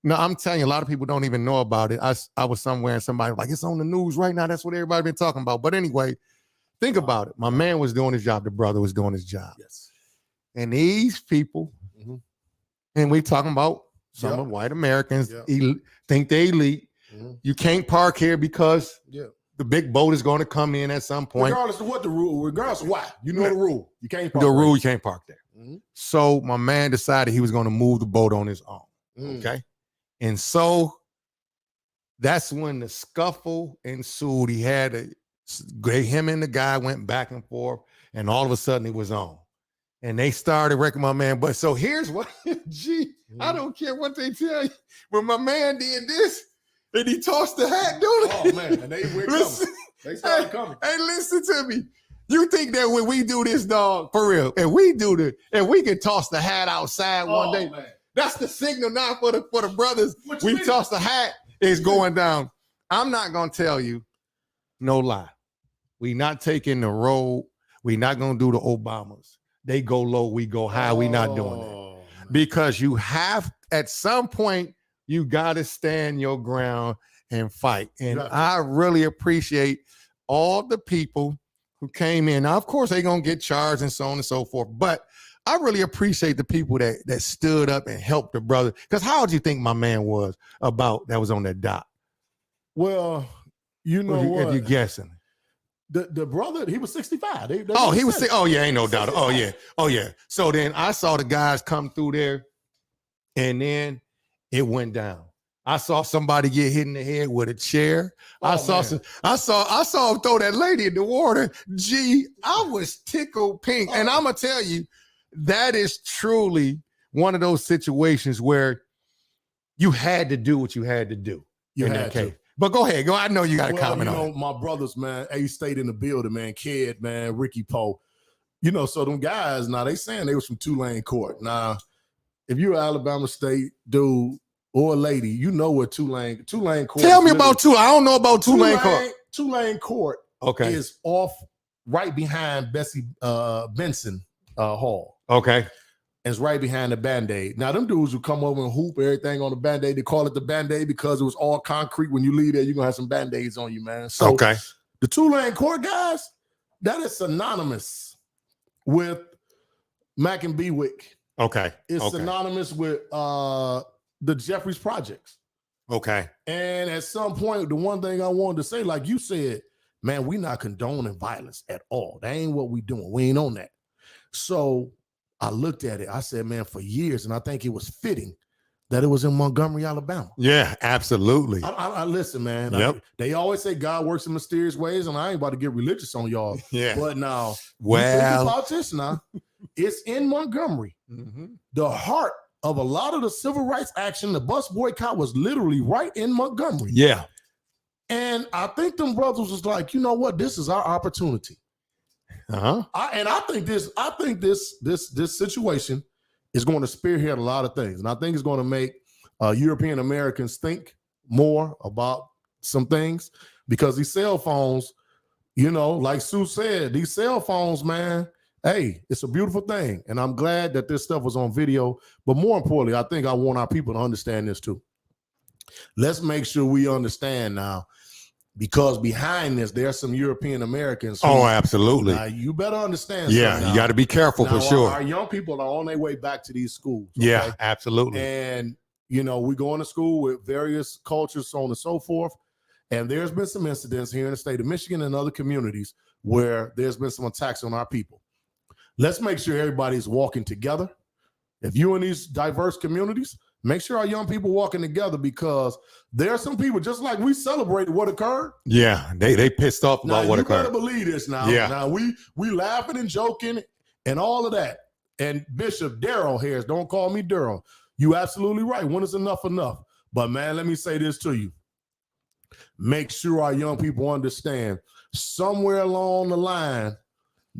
No, I'm telling you, a lot of people don't even know about it. I was somewhere and somebody was like, it's on the news right now. That's what everybody been talking about. But anyway, think about it. My man was doing his job. The brother was doing his job. Yes. And these people, and we talking about some of white Americans think they elite. You can't park here because the big boat is going to come in at some point. Regardless of what the rule, regardless of why. You know the rule. You can't park. The rule, you can't park there. So my man decided he was going to move the boat on his own. Okay. And so that's when the scuffle ensued. He had him and the guy went back and forth, and all of a sudden it was on. And they started wrecking my man. But so here's what, I don't care what they tell you. When my man did this, and he tossed the hat, dude. Oh, man. And they went They started coming. Hey, listen to me. You think that when we do this, dog, for real, and we can toss the hat outside one day, man. that's the signal now for the brothers. What you We mean? toss the hat, it's going down. I'm not gonna tell you, no lie. We not taking the road. We not gonna do the Obamas. They go low, we go high. We not doing that. Because you have, at some point, you gotta stand your ground and fight. And I really appreciate all the people who came in. Now, of course, they're going to get charged and so on and so forth. But I really appreciate the people that stood up and helped the brother. Because how would you think my man was that was on that dock? Well, you know what? If you're guessing. The brother, he was 65. He was sick. Oh, yeah, ain't no doubt. Oh, yeah. So then I saw the guys come through there, and then it went down. I saw somebody get hit in the head with a chair. I saw him throw that lady in the water. Gee, I was tickled pink. And I'm gonna tell you, that is truly one of those situations where you had to do what you had to do. You had to. But go ahead. I know you got a comment on it. My brothers, man, A stayed in the building, man. Kid, man, Ricky Poe. So them guys, now they saying they was from Tulane Court. Now, if you're an Alabama State dude, or a lady, you know what Tulane Court. Tell me about Tulane. I don't know about Tulane Court. Tulane Court is off right behind Benson Hall. Okay. And it's right behind the Band-Aid. Now, them dudes who come over and hoop everything on the Band-Aid, they call it the Band-Aid because it was all concrete. When you leave there, you're going to have some Band-Aids on you, man. So the Tulane Court guys, that is synonymous with Mac and Bewick. Okay. It's synonymous with the Jeffries Projects. Okay. And at some point, the one thing I wanted to say, like you said, man, we not condoning violence at all. That ain't what we doing. We ain't on that. So I looked at it. I said, man, for years, and I think it was fitting that it was in Montgomery, Alabama. Yeah, absolutely. I listen, man. Yep. They always say God works in mysterious ways, and I ain't about to get religious on y'all. Yeah. But now, well, think about this now. It's in Montgomery. Mm-hmm. The heart of a lot of the civil rights action, the bus boycott was literally right in Montgomery. Yeah. And I think them brothers was like, you know what? This is our opportunity. Uh-huh. I think this situation is going to spearhead a lot of things. And I think it's going to make European Americans think more about some things, because these cell phones, like Sue said, these cell phones, man, hey, it's a beautiful thing. And I'm glad that this stuff was on video. But more importantly, I think I want our people to understand this too. Let's make sure we understand now, because behind this, there are some European Americans. Absolutely. Now, you better understand. Yeah, you got to be careful now, for sure. Our young people are on their way back to these schools. Okay? Yeah, absolutely. And, we go into school with various cultures, so on and so forth. And there's been some incidents here in the state of Michigan and other communities where there's been some attacks on our people. Let's make sure everybody's walking together. If you're in these diverse communities, make sure our young people walking together, because there are some people, just like we celebrated what occurred. Yeah, they pissed off about what occurred. You better believe this now. Yeah. Now we laughing and joking and all of that. And Bishop Darrell Harris, don't call me Darrell. You absolutely right. When is enough? But man, let me say this to you. Make sure our young people understand, somewhere along the line,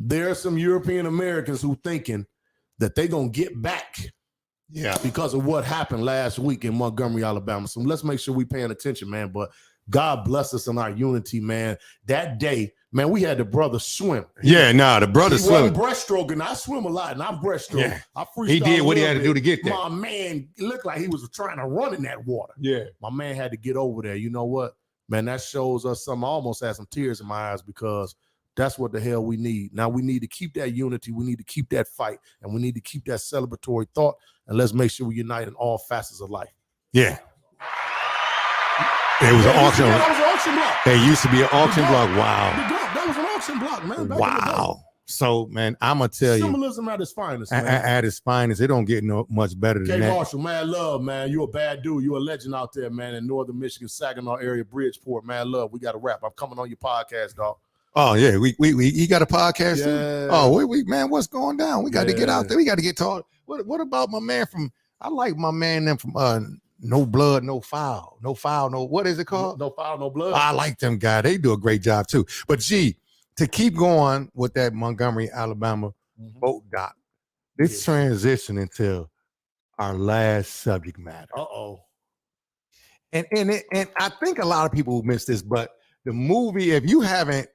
there are some European Americans who thinking that they're going to get back because of what happened last week in Montgomery, Alabama. So let's make sure we paying attention, man. But God bless us in our unity, man. That day, man, we had the brother swim. The brother swim. Breaststroking. I swim a lot, and I breaststroke. Yeah. I he did what he had to do to get there. My man looked like he was trying to run in that water. Yeah. My man had to get over there. You know what? Man, that shows us something. I almost had some tears in my eyes, because that's what the hell we need. Now we need to keep that unity. We need to keep that fight, and we need to keep that celebratory thought. And let's make sure we unite in all facets of life. Yeah. It was an auction. That was an auction block. There used to be an auction block. Wow. That was an auction block, man. Wow. So, man, I'm going to tell Symbolism at its finest, man. At its finest. It don't get no much better than that. Marshall, man, love, man. You a bad dude. You a legend out there, man, in northern Michigan, Saginaw area, Bridgeport, man. Love, we got to wrap. I'm coming on your podcast, dog. Oh yeah, he got a podcast. Yeah. Oh, we man, what's going down? We got to get out there. We got to get taught. What about my man from? I like my man them from No Blood, No Foul. No Foul, no, what is it called? No Foul, No Blood. I like them guys. They do a great job too. But G, to keep going with that Montgomery, Alabama boat dock, this transition into our last subject matter. And I think a lot of people miss this, but the movie, if you haven't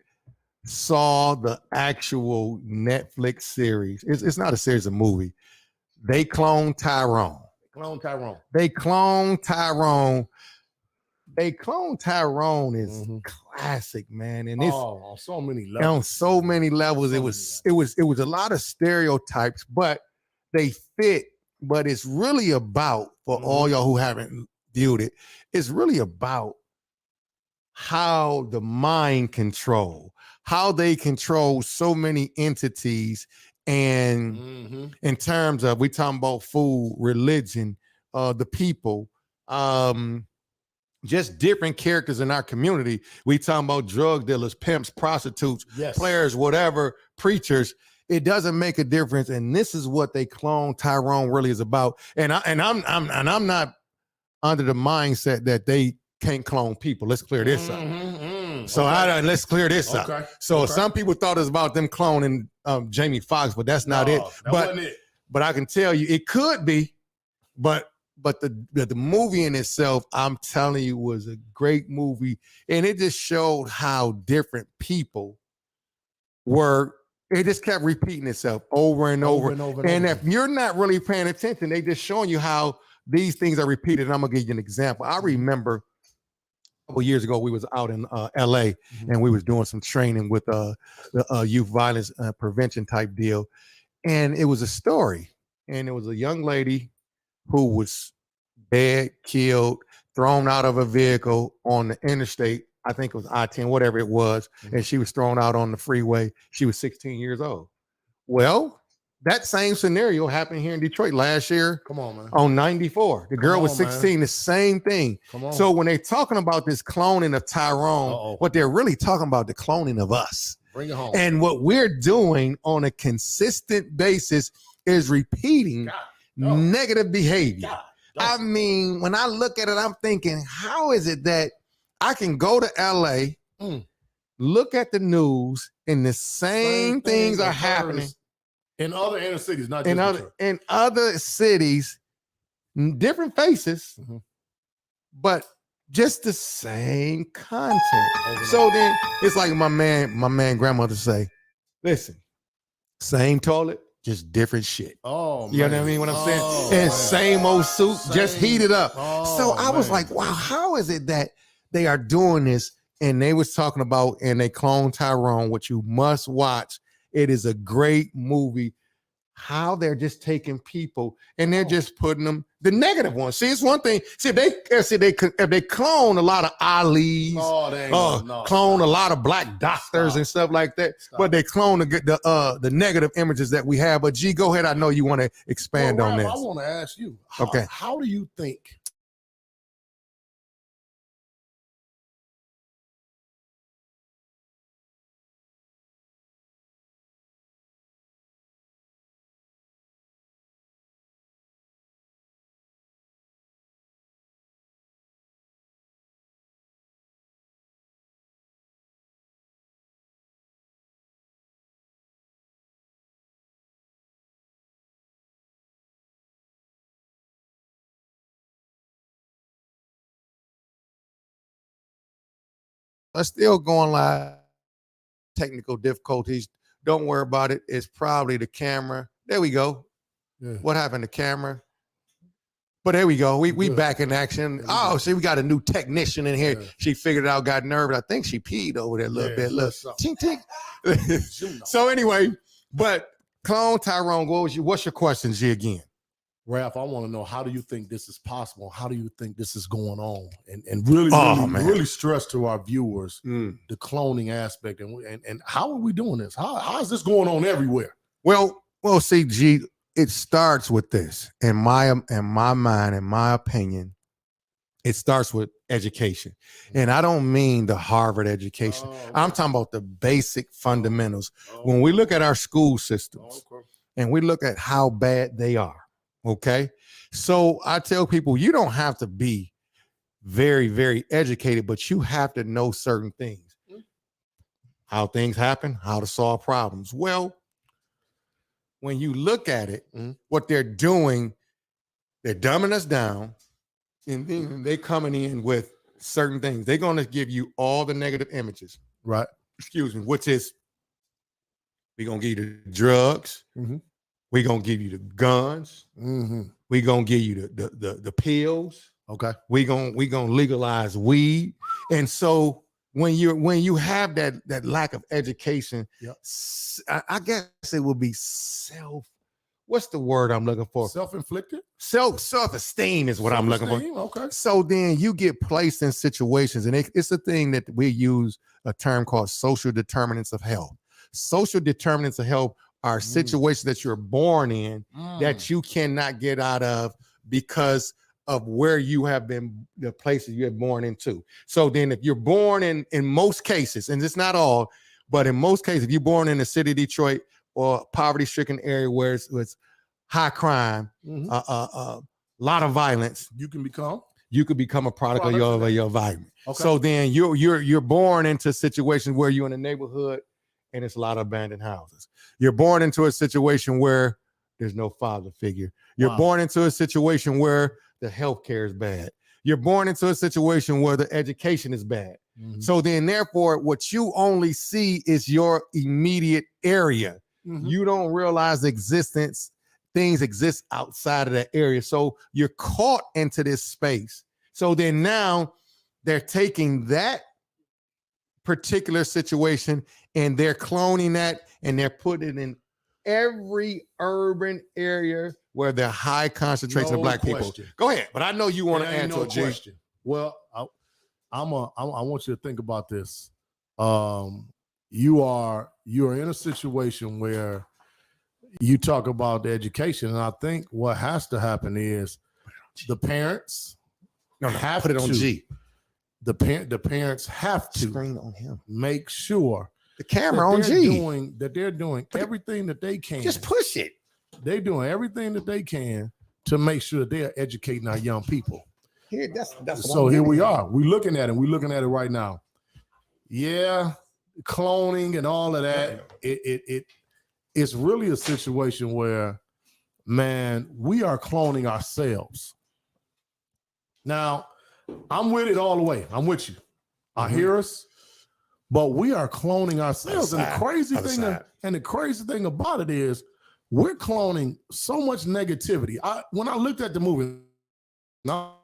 saw the actual Netflix series, it's not a series, a movie. They clone Tyrone. They clone Tyrone. Is classic, man, and it's on so many levels. On so many levels, it was a lot of stereotypes, but they fit. But it's really about, for all y'all who haven't viewed it, it's really about how the mind control, how they control so many entities, and in terms of, we talking about food, religion, the people, just different characters in our community. We talking about drug dealers, pimps, prostitutes, players, whatever, preachers. It doesn't make a difference, and this is what they clone Tyrone really is about. And I'm not under the mindset that they can't clone people. Let's clear this up. So let's clear this up. So some people thought it was about them cloning Jamie Foxx, but that's not it. Wasn't it. But I can tell you, it could be. But the movie in itself, I'm telling you, was a great movie, and it just showed how different people were. It just kept repeating itself over and over. And if you're not really paying attention, they just showing you how these things are repeated. And I'm gonna give you an example. I remember a couple years ago, we was out in LA, and we was doing some training with the youth violence prevention type deal. And it was a story. And it was a young lady who was dead, killed, thrown out of a vehicle on the interstate. I think it was I-10, whatever it was. And she was thrown out on the freeway. She was 16 years old. Well, that same scenario happened here in Detroit last year. Come on, man. On 94. The girl was 16, the same thing. So when they're talking about this cloning of Tyrone, what they're really talking about, the cloning of us. Bring it home. And what we're doing on a consistent basis is repeating negative behavior. I mean, when I look at it, I'm thinking, how is it that I can go to LA, look at the news, and the same things are happening in other inner cities, not just in other cities, different faces, but just the same content. So then it's like my man grandmother say, listen, same toilet, just different shit. You know what I mean? What I'm saying? And same old suit, just heated up. So I was like, wow, how is it that they are doing this? And they was talking about, and they cloned Tyrone, which you must watch. It is a great movie. How they're just taking people and they're just putting them the negative ones. See, it's one thing. See, if they clone a lot of Ali's, clone a lot of black doctors and stuff like that, but they clone the negative images that we have. But G, go ahead. I know you want to expand on this. I want to ask you. How do you think? Let's still going live. Technical difficulties. Don't worry about it. It's probably the camera. There we go. What happened to camera? But there we go. We back in action. Oh, see, we got a new technician in here. She figured it out, got nervous. I think she peed over there a little bit. Look, tink, tink. So anyway, but clone Tyrone, what's your question, G, again? Ralph, I want to know, how do you think this is possible? How do you think this is going on? And really stress to our viewers the cloning aspect, and how are we doing this? How is this going on everywhere? Well, see, G, it starts with this. In my mind, in my opinion, it starts with education. And I don't mean the Harvard education. I'm talking about the basic fundamentals. When we look at our school systems and we look at how bad they are, okay? So I tell people, you don't have to be very, very educated, but you have to know certain things. How things happen, how to solve problems. Well, when you look at it, what they're doing, they're dumbing us down, and then they coming in with certain things. They're going to give you all the negative images. Right. Excuse me, which is we're going to give you the drugs. We're going to give you the guns. We're going to give you the pills. Okay. We're going to legalize weed. And so when you have that lack of education, I guess it will be what's the word I'm looking for? Self-inflicted? Self-esteem is what I'm looking for. Okay. So then you get placed in situations, and it's a thing that we use a term called social determinants of health. Social determinants of health are situations that you're born in that you cannot get out of because of where you have been, the places you have born into. So then if you're born in most cases, and it's not all, but in most cases, if you're born in the city of Detroit or poverty-stricken area where it's high crime, a lot of violence, you could become a product of your environment. Okay. So then you're born into situations where you're in a neighborhood and it's a lot of abandoned houses. You're born into a situation where there's no father figure. You're born into a situation where the healthcare is bad. You're born into a situation where the education is bad. So then, therefore, what you only see is your immediate area. You don't realize things exist outside of that area. So you're caught into this space. So then now they're taking that particular situation and they're cloning that and they're putting it in every urban area where there are high concentration of Black people. Go ahead, but I know you want to answer a question. Well, I want you to think about this. You are in a situation where you talk about the education, and I think what has to happen is the parents have put it on G. The parents have to screen on him. Make sure the camera on G they're doing everything that they can. Just push it. They're doing everything that they can to make sure that they're educating our young people. That's so here we are. We're looking at it. We're looking at it right now. Yeah, cloning and all of that. It's really a situation where, man, we are cloning ourselves. Now, I'm with it all the way. I'm with you. I hear us, but we are cloning ourselves. And the crazy thing about it is we're cloning so much negativity. When I looked at the movie, now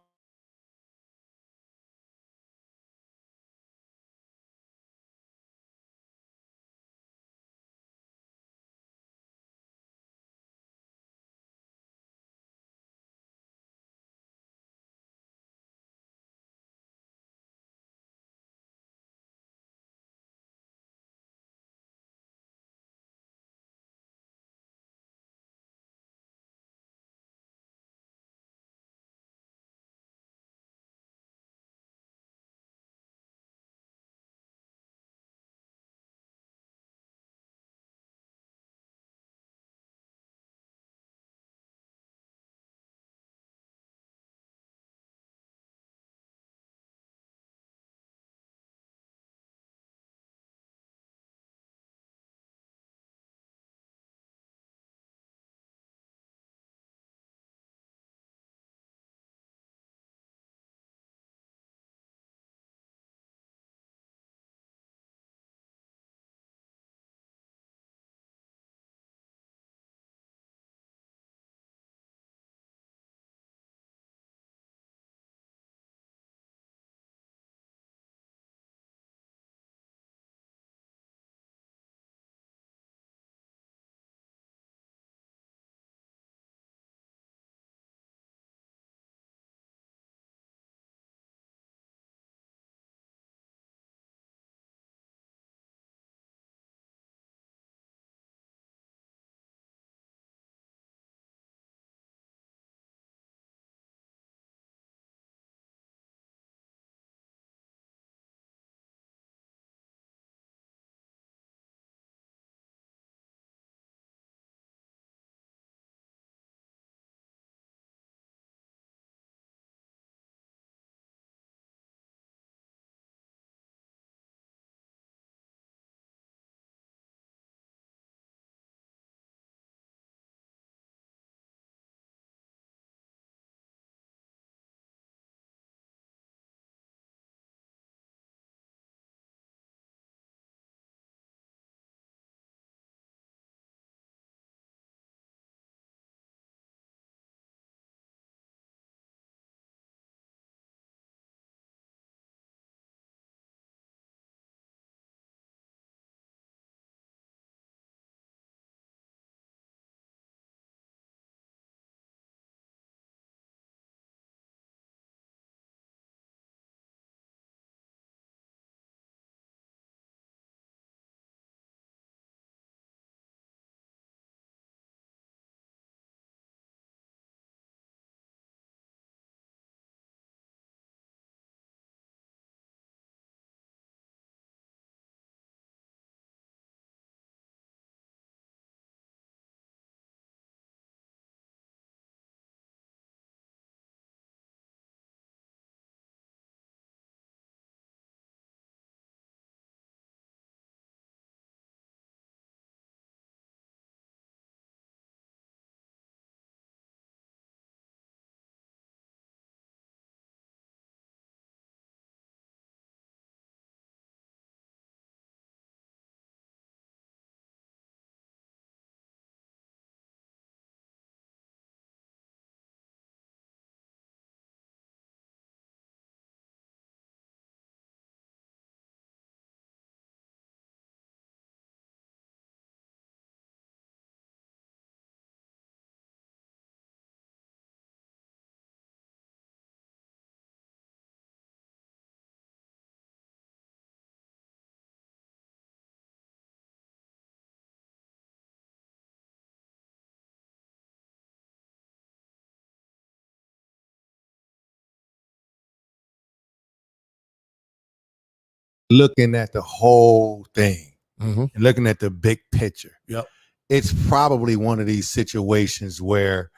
looking at the whole thing, Mm-hmm. and looking at the big picture. Yep. It's probably one of these situations where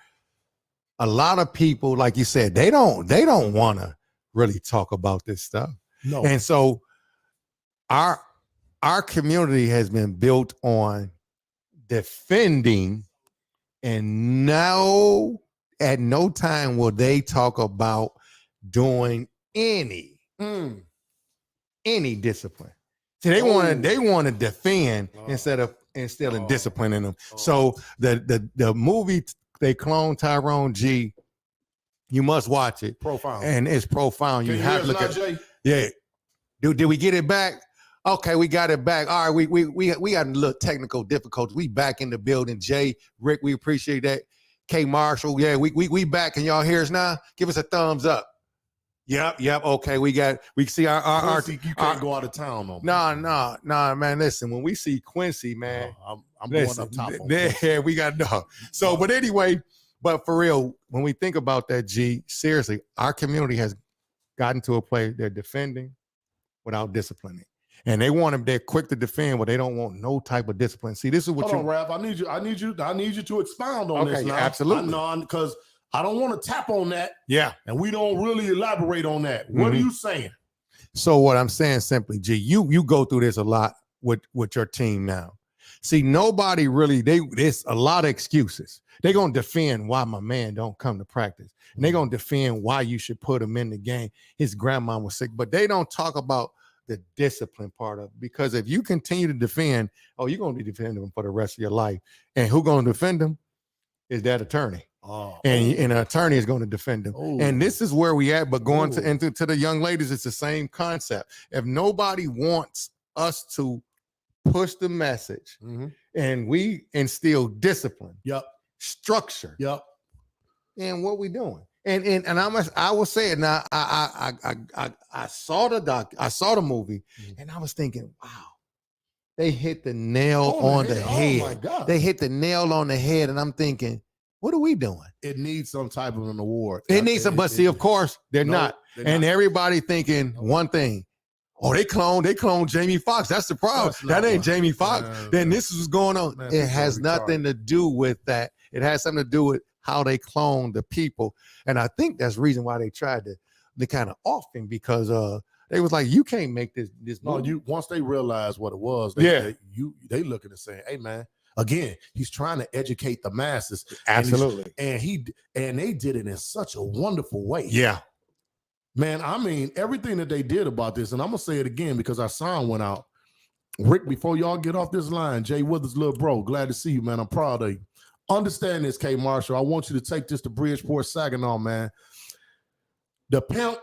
a lot of people, like you said, they don't want to really talk about this stuff. No. And so our community has been built on defending, and now at no time will they talk about doing any discipline. So they want to defend instead of instilling discipline in them. So the movie they clone Tyrone G, you must watch it. Profound. And it's profound. Can you have to look at Jay? Yeah. Did we get it back? Okay, we got it back. All right, we got a little technical difficulties. We back in the building. Jay, Rick, we appreciate that. K Marshall, yeah, we back. Can y'all hear us now? Give us a thumbs up. Yep. Okay, we see our you can't go out of town though. Nah, man. Listen, when we see Quincy, man, I'm going up top. Yeah, we got no. So, but anyway, but for real, when we think about that, G, seriously, our community has gotten to a place they're defending without disciplining. And they want them, they're quick to defend, but they don't want no type of discipline. See, this is what Hold on, Raph. I need you to expound on this now. Absolutely. Because I don't want to tap on that. Yeah. And we don't really elaborate on that. What are you saying? So what I'm saying simply, G, you go through this a lot with your team now. See, nobody really, there's a lot of excuses. They're going to defend why my man don't come to practice. And they're going to defend why you should put him in the game. His grandma was sick, but they don't talk about the discipline part of it. Because if you continue to defend, you're going to be defending him for the rest of your life. And who's going to defend him is that attorney. And an attorney is going to defend him. And this is where we at. But going to the young ladies, it's the same concept. If nobody wants us to push the message and we instill discipline, structure, and what we doing? And I will say it now. I saw the movie, and I was thinking, wow, they hit the nail on the head. Oh my God. They hit the nail on the head, and I'm thinking, what are we doing? It needs some type of an award. It needs some, but see, of course, they're not. And everybody thinking one thing. Oh, they cloned Jamie Foxx. That's the problem. That ain't Jamie Foxx. Then this is going on. It has nothing to do with that. It has something to do with how they clone the people. And I think that's the reason why they tried to kind of off him, because they was like, you can't make this movie. Once they realized what it was, they looking and saying, hey man, again, he's trying to educate the masses. Absolutely. And they did it in such a wonderful way. Yeah. Man, I mean, everything that they did about this, and I'm gonna say it again because our sound went out. Rick, before y'all get off this line, Jay Withers, little bro, glad to see you, man. I'm proud of you. Understand this, K Marshall. I want you to take this to Bridgeport, Saginaw, man. The pimp,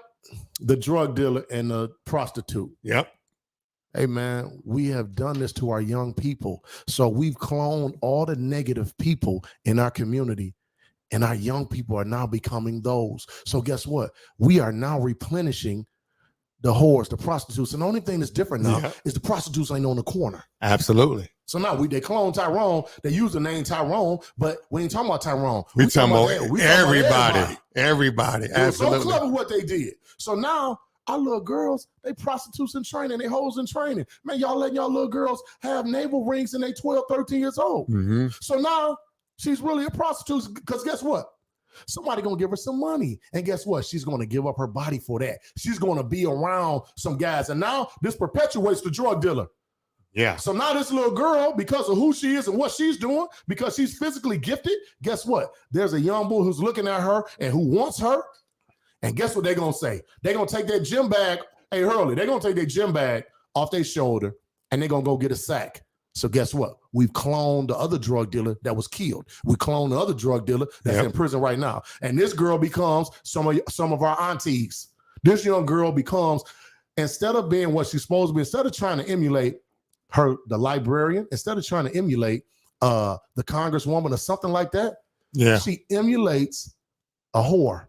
the drug dealer, and the prostitute. Yep. Hey, man, we have done this to our young people. So we've cloned all the negative people in our community, and our young people are now becoming those. So guess what? We are now replenishing the whores, the prostitutes. And the only thing that's different now is the prostitutes ain't on the corner. Absolutely. So now they clone Tyrone. They use the name Tyrone, but we ain't talking about Tyrone. We talking about everybody. Everybody. It was so clever what they did. So now our little girls, they prostitutes in training, they hoes in training. Man, y'all letting y'all little girls have navel rings and they 12, 13 years old. So now she's really a prostitute, because guess what? Somebody gonna give her some money, and guess what? She's gonna give up her body for that. She's gonna be around some guys, and now this perpetuates the drug dealer. Yeah. So now this little girl, because of who she is and what she's doing, because she's physically gifted, guess what? There's a young boy who's looking at her and who wants her, and guess what they're gonna say? They're gonna take their gym bag. Hey, Hurley, they're gonna take their gym bag off their shoulder, and they're gonna go get a sack. So guess what? We've cloned the other drug dealer that was killed. We cloned the other drug dealer that's in prison right now. And this girl becomes some of our aunties. This young girl becomes, instead of being what she's supposed to be, instead of trying to emulate the librarian, instead of trying to emulate the congresswoman or something like that, she emulates a whore.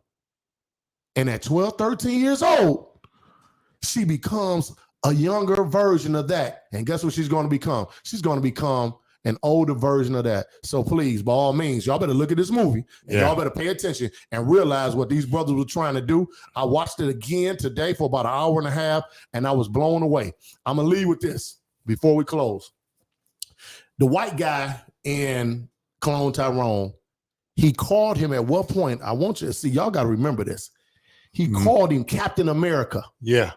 And at 12, 13 years old, she becomes a younger version of that. And guess what she's going to become? She's going to become an older version of that. So please, by all means, y'all better look at this movie and y'all better pay attention and realize what these brothers were trying to do. I watched it again today for about an hour and a half, and I was blown away. I'm gonna leave with this before we close. The white guy in Clone Tyrone, he called him at what point? I want you to see, y'all got to remember this. He called him Captain America. Yeah.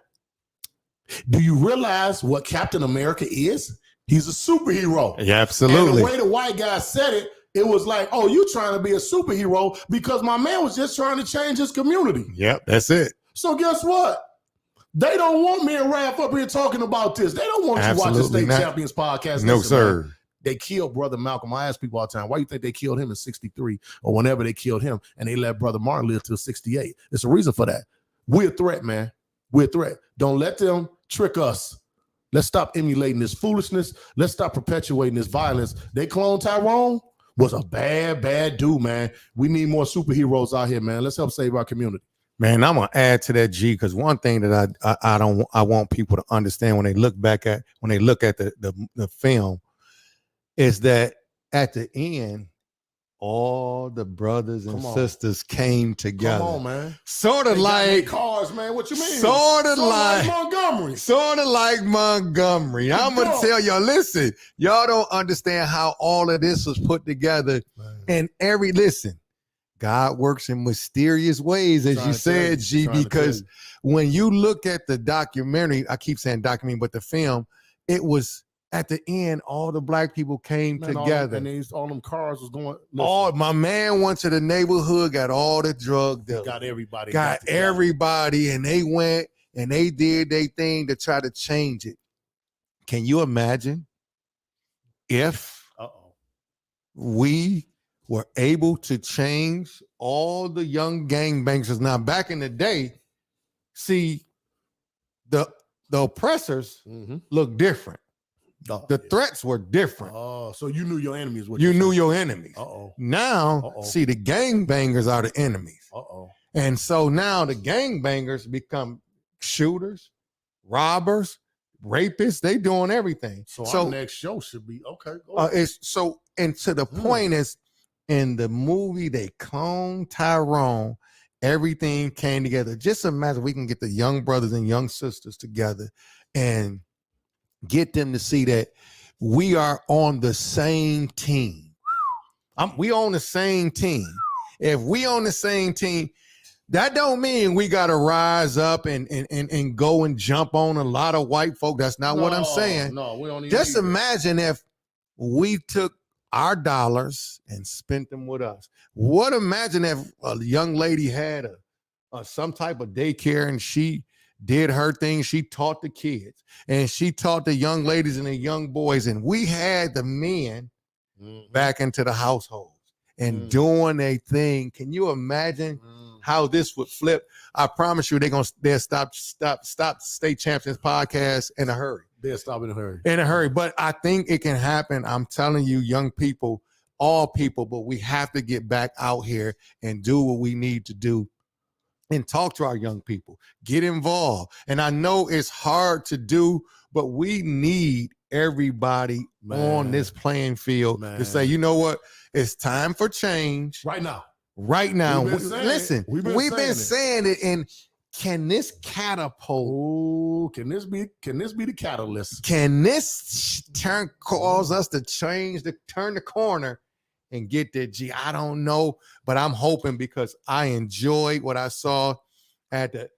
Do you realize what Captain America is? He's a superhero. Yeah, absolutely. And the way the white guy said it, it was like, oh, you trying to be a superhero because my man was just trying to change his community. Yep, that's it. So guess what? They don't want me and Raph up here talking about this. They don't want you watching Absolutely State not. Champions podcast. No, Listen, sir. man, they killed Brother Malcolm. I ask people all the time, why do you think they killed him in 63 or whenever they killed him and they let Brother Martin live till 68? There's a reason for that. We're a threat, man. We're a threat. Don't let them trick us. Let's stop emulating this foolishness. Let's stop perpetuating this violence. They cloned Tyrone was a bad dude, man. We need more superheroes out here, man. Let's help save our community. Man, I'm gonna add to that, G, because one thing that I want people to understand when they look at the film is that at the end, all the brothers and sisters came together. Come on, man. Sort of like cars, man. What you mean? Sort of like Montgomery. Sort of like Montgomery. I'm gonna tell y'all, listen, y'all don't understand how all of this was put together. Man. And listen, God works in mysterious ways, as you said, G, because when you look at the documentary, I keep saying documentary, but the film, it was at the end, all the black people came together. All them cars was going. My man went to the neighborhood, got all the drug dealers. Got everybody. Got everybody, and they went and they did their thing to try to change it. Can you imagine if we were able to change all the young gangbangers? Now, back in the day, see, the oppressors look different. The threats were different. Oh, so you knew your enemies. You knew your enemies. Now, see, the gangbangers are the enemies. And so now the gangbangers become shooters, robbers, rapists. They doing everything. So our next show should be Go and to the point is, in the movie they cloned Tyrone, everything came together. Just imagine we can get the young brothers and young sisters together and get them to see that we are on the same team. We on the same team. If we on the same team, that don't mean we got to rise up and go and jump on a lot of white folk. That's not what I'm saying. No, we don't. Just imagine if we took our dollars and spent them with us. Imagine if a young lady had some type of daycare and she did her thing. She taught the kids and she taught the young ladies and the young boys. And we had the men back into the households and doing a thing. Can you imagine how this would flip? I promise you they'll stop State Champions podcast in a hurry. They'll stop in a hurry. But I think it can happen. I'm telling you, young people, all people, but we have to get back out here and do what we need to do and talk to our young people, get involved. And I know it's hard to do, but we need everybody on this playing field to say, you know what? It's time for change. Right now. Listen, we've been saying it. And can this catapult? Can this be the catalyst? Can this cause us to turn the corner and get that G? I don't know, but I'm hoping, because I enjoyed what I saw at the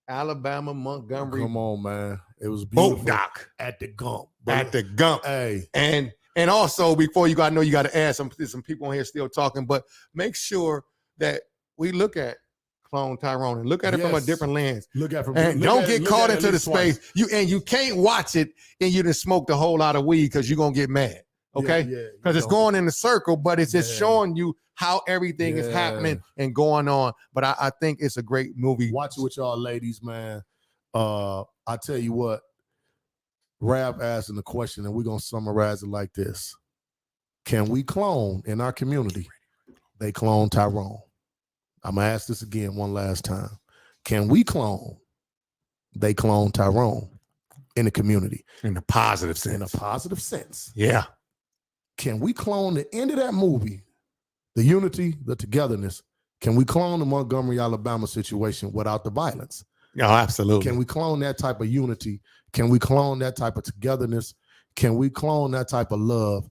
Alabama Montgomery. Come on, man. It was beautiful. Boat dock. At the Gump. At the Gump. Hey. And also, before you go, I know you got to add some people on here still talking, but make sure that we look at Clone Tyrone and look at it from a different lens. Don't get caught into the space. You can't watch it and you done smoked a whole lot of weed because you're gonna get mad. Okay, because it's going in a circle, but it's just showing you how everything is happening and going on. But I think it's a great movie. Watch it with y'all ladies, man. I tell you what, Rab asking the question, and we're gonna summarize it like this: can we clone in our community? They clone Tyrone. I'm gonna ask this again one last time: can we clone? They clone Tyrone in the community, in a positive sense. In a positive sense. Yeah. can we clone the end of that movie, the unity, the togetherness? Can we clone the Montgomery, Alabama situation without the violence? Yeah, absolutely. Can we clone that type of unity? Can we clone that type of togetherness? Can we clone that type of love?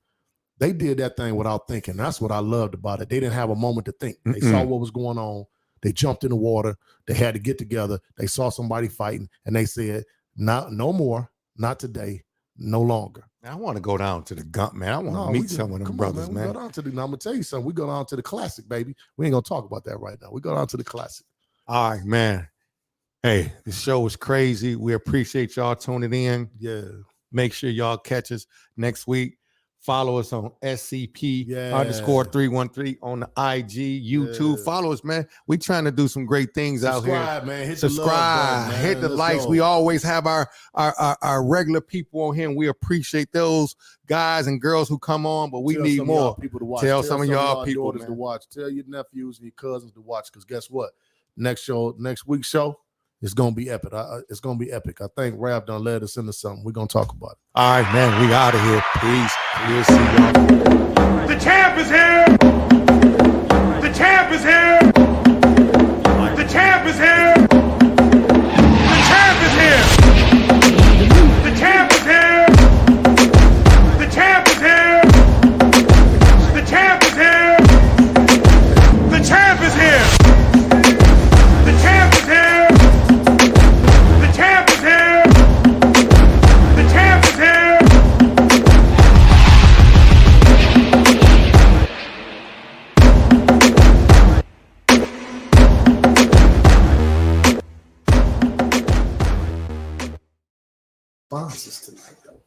They did that thing without thinking. That's what I loved about it. They didn't have a moment to think. They saw what was going on. They jumped in the water. They had to get together. They saw somebody fighting, and they said, no more, not today, no longer. I want to go down to the Gump, man. I want to meet some of them brothers, man. We go down to now I'm going to tell you something. We go down to the classic, baby. We ain't going to talk about that right now. We go down to the classic. All right, man. Hey, the show was crazy. We appreciate y'all tuning in. Yeah. Make sure y'all catch us next week. Follow us on SCP_313 on the IG, YouTube. Yeah. Follow us, man. We trying to do some great things out here. Man. Hit Subscribe, the love button, man. hit the Let's likes. go. We always have our regular people on here, and we appreciate those guys and girls who come on, but we need more. People to watch. Tell some of y'all people daughters to watch. Tell your nephews and your cousins to watch, because guess what? Next week's show, it's gonna be epic. It's gonna be epic. I think Rav done led us into something. We're gonna talk about it. All right, man. We out of here. Peace. We'll see y'all. The champ is here. The champ is here. The champ is here. The champ is here. The champ is here. The champ is here. The champ is here. The champ is here. The champ is here. The champ is here. The champ is here. Sponsors tonight, though.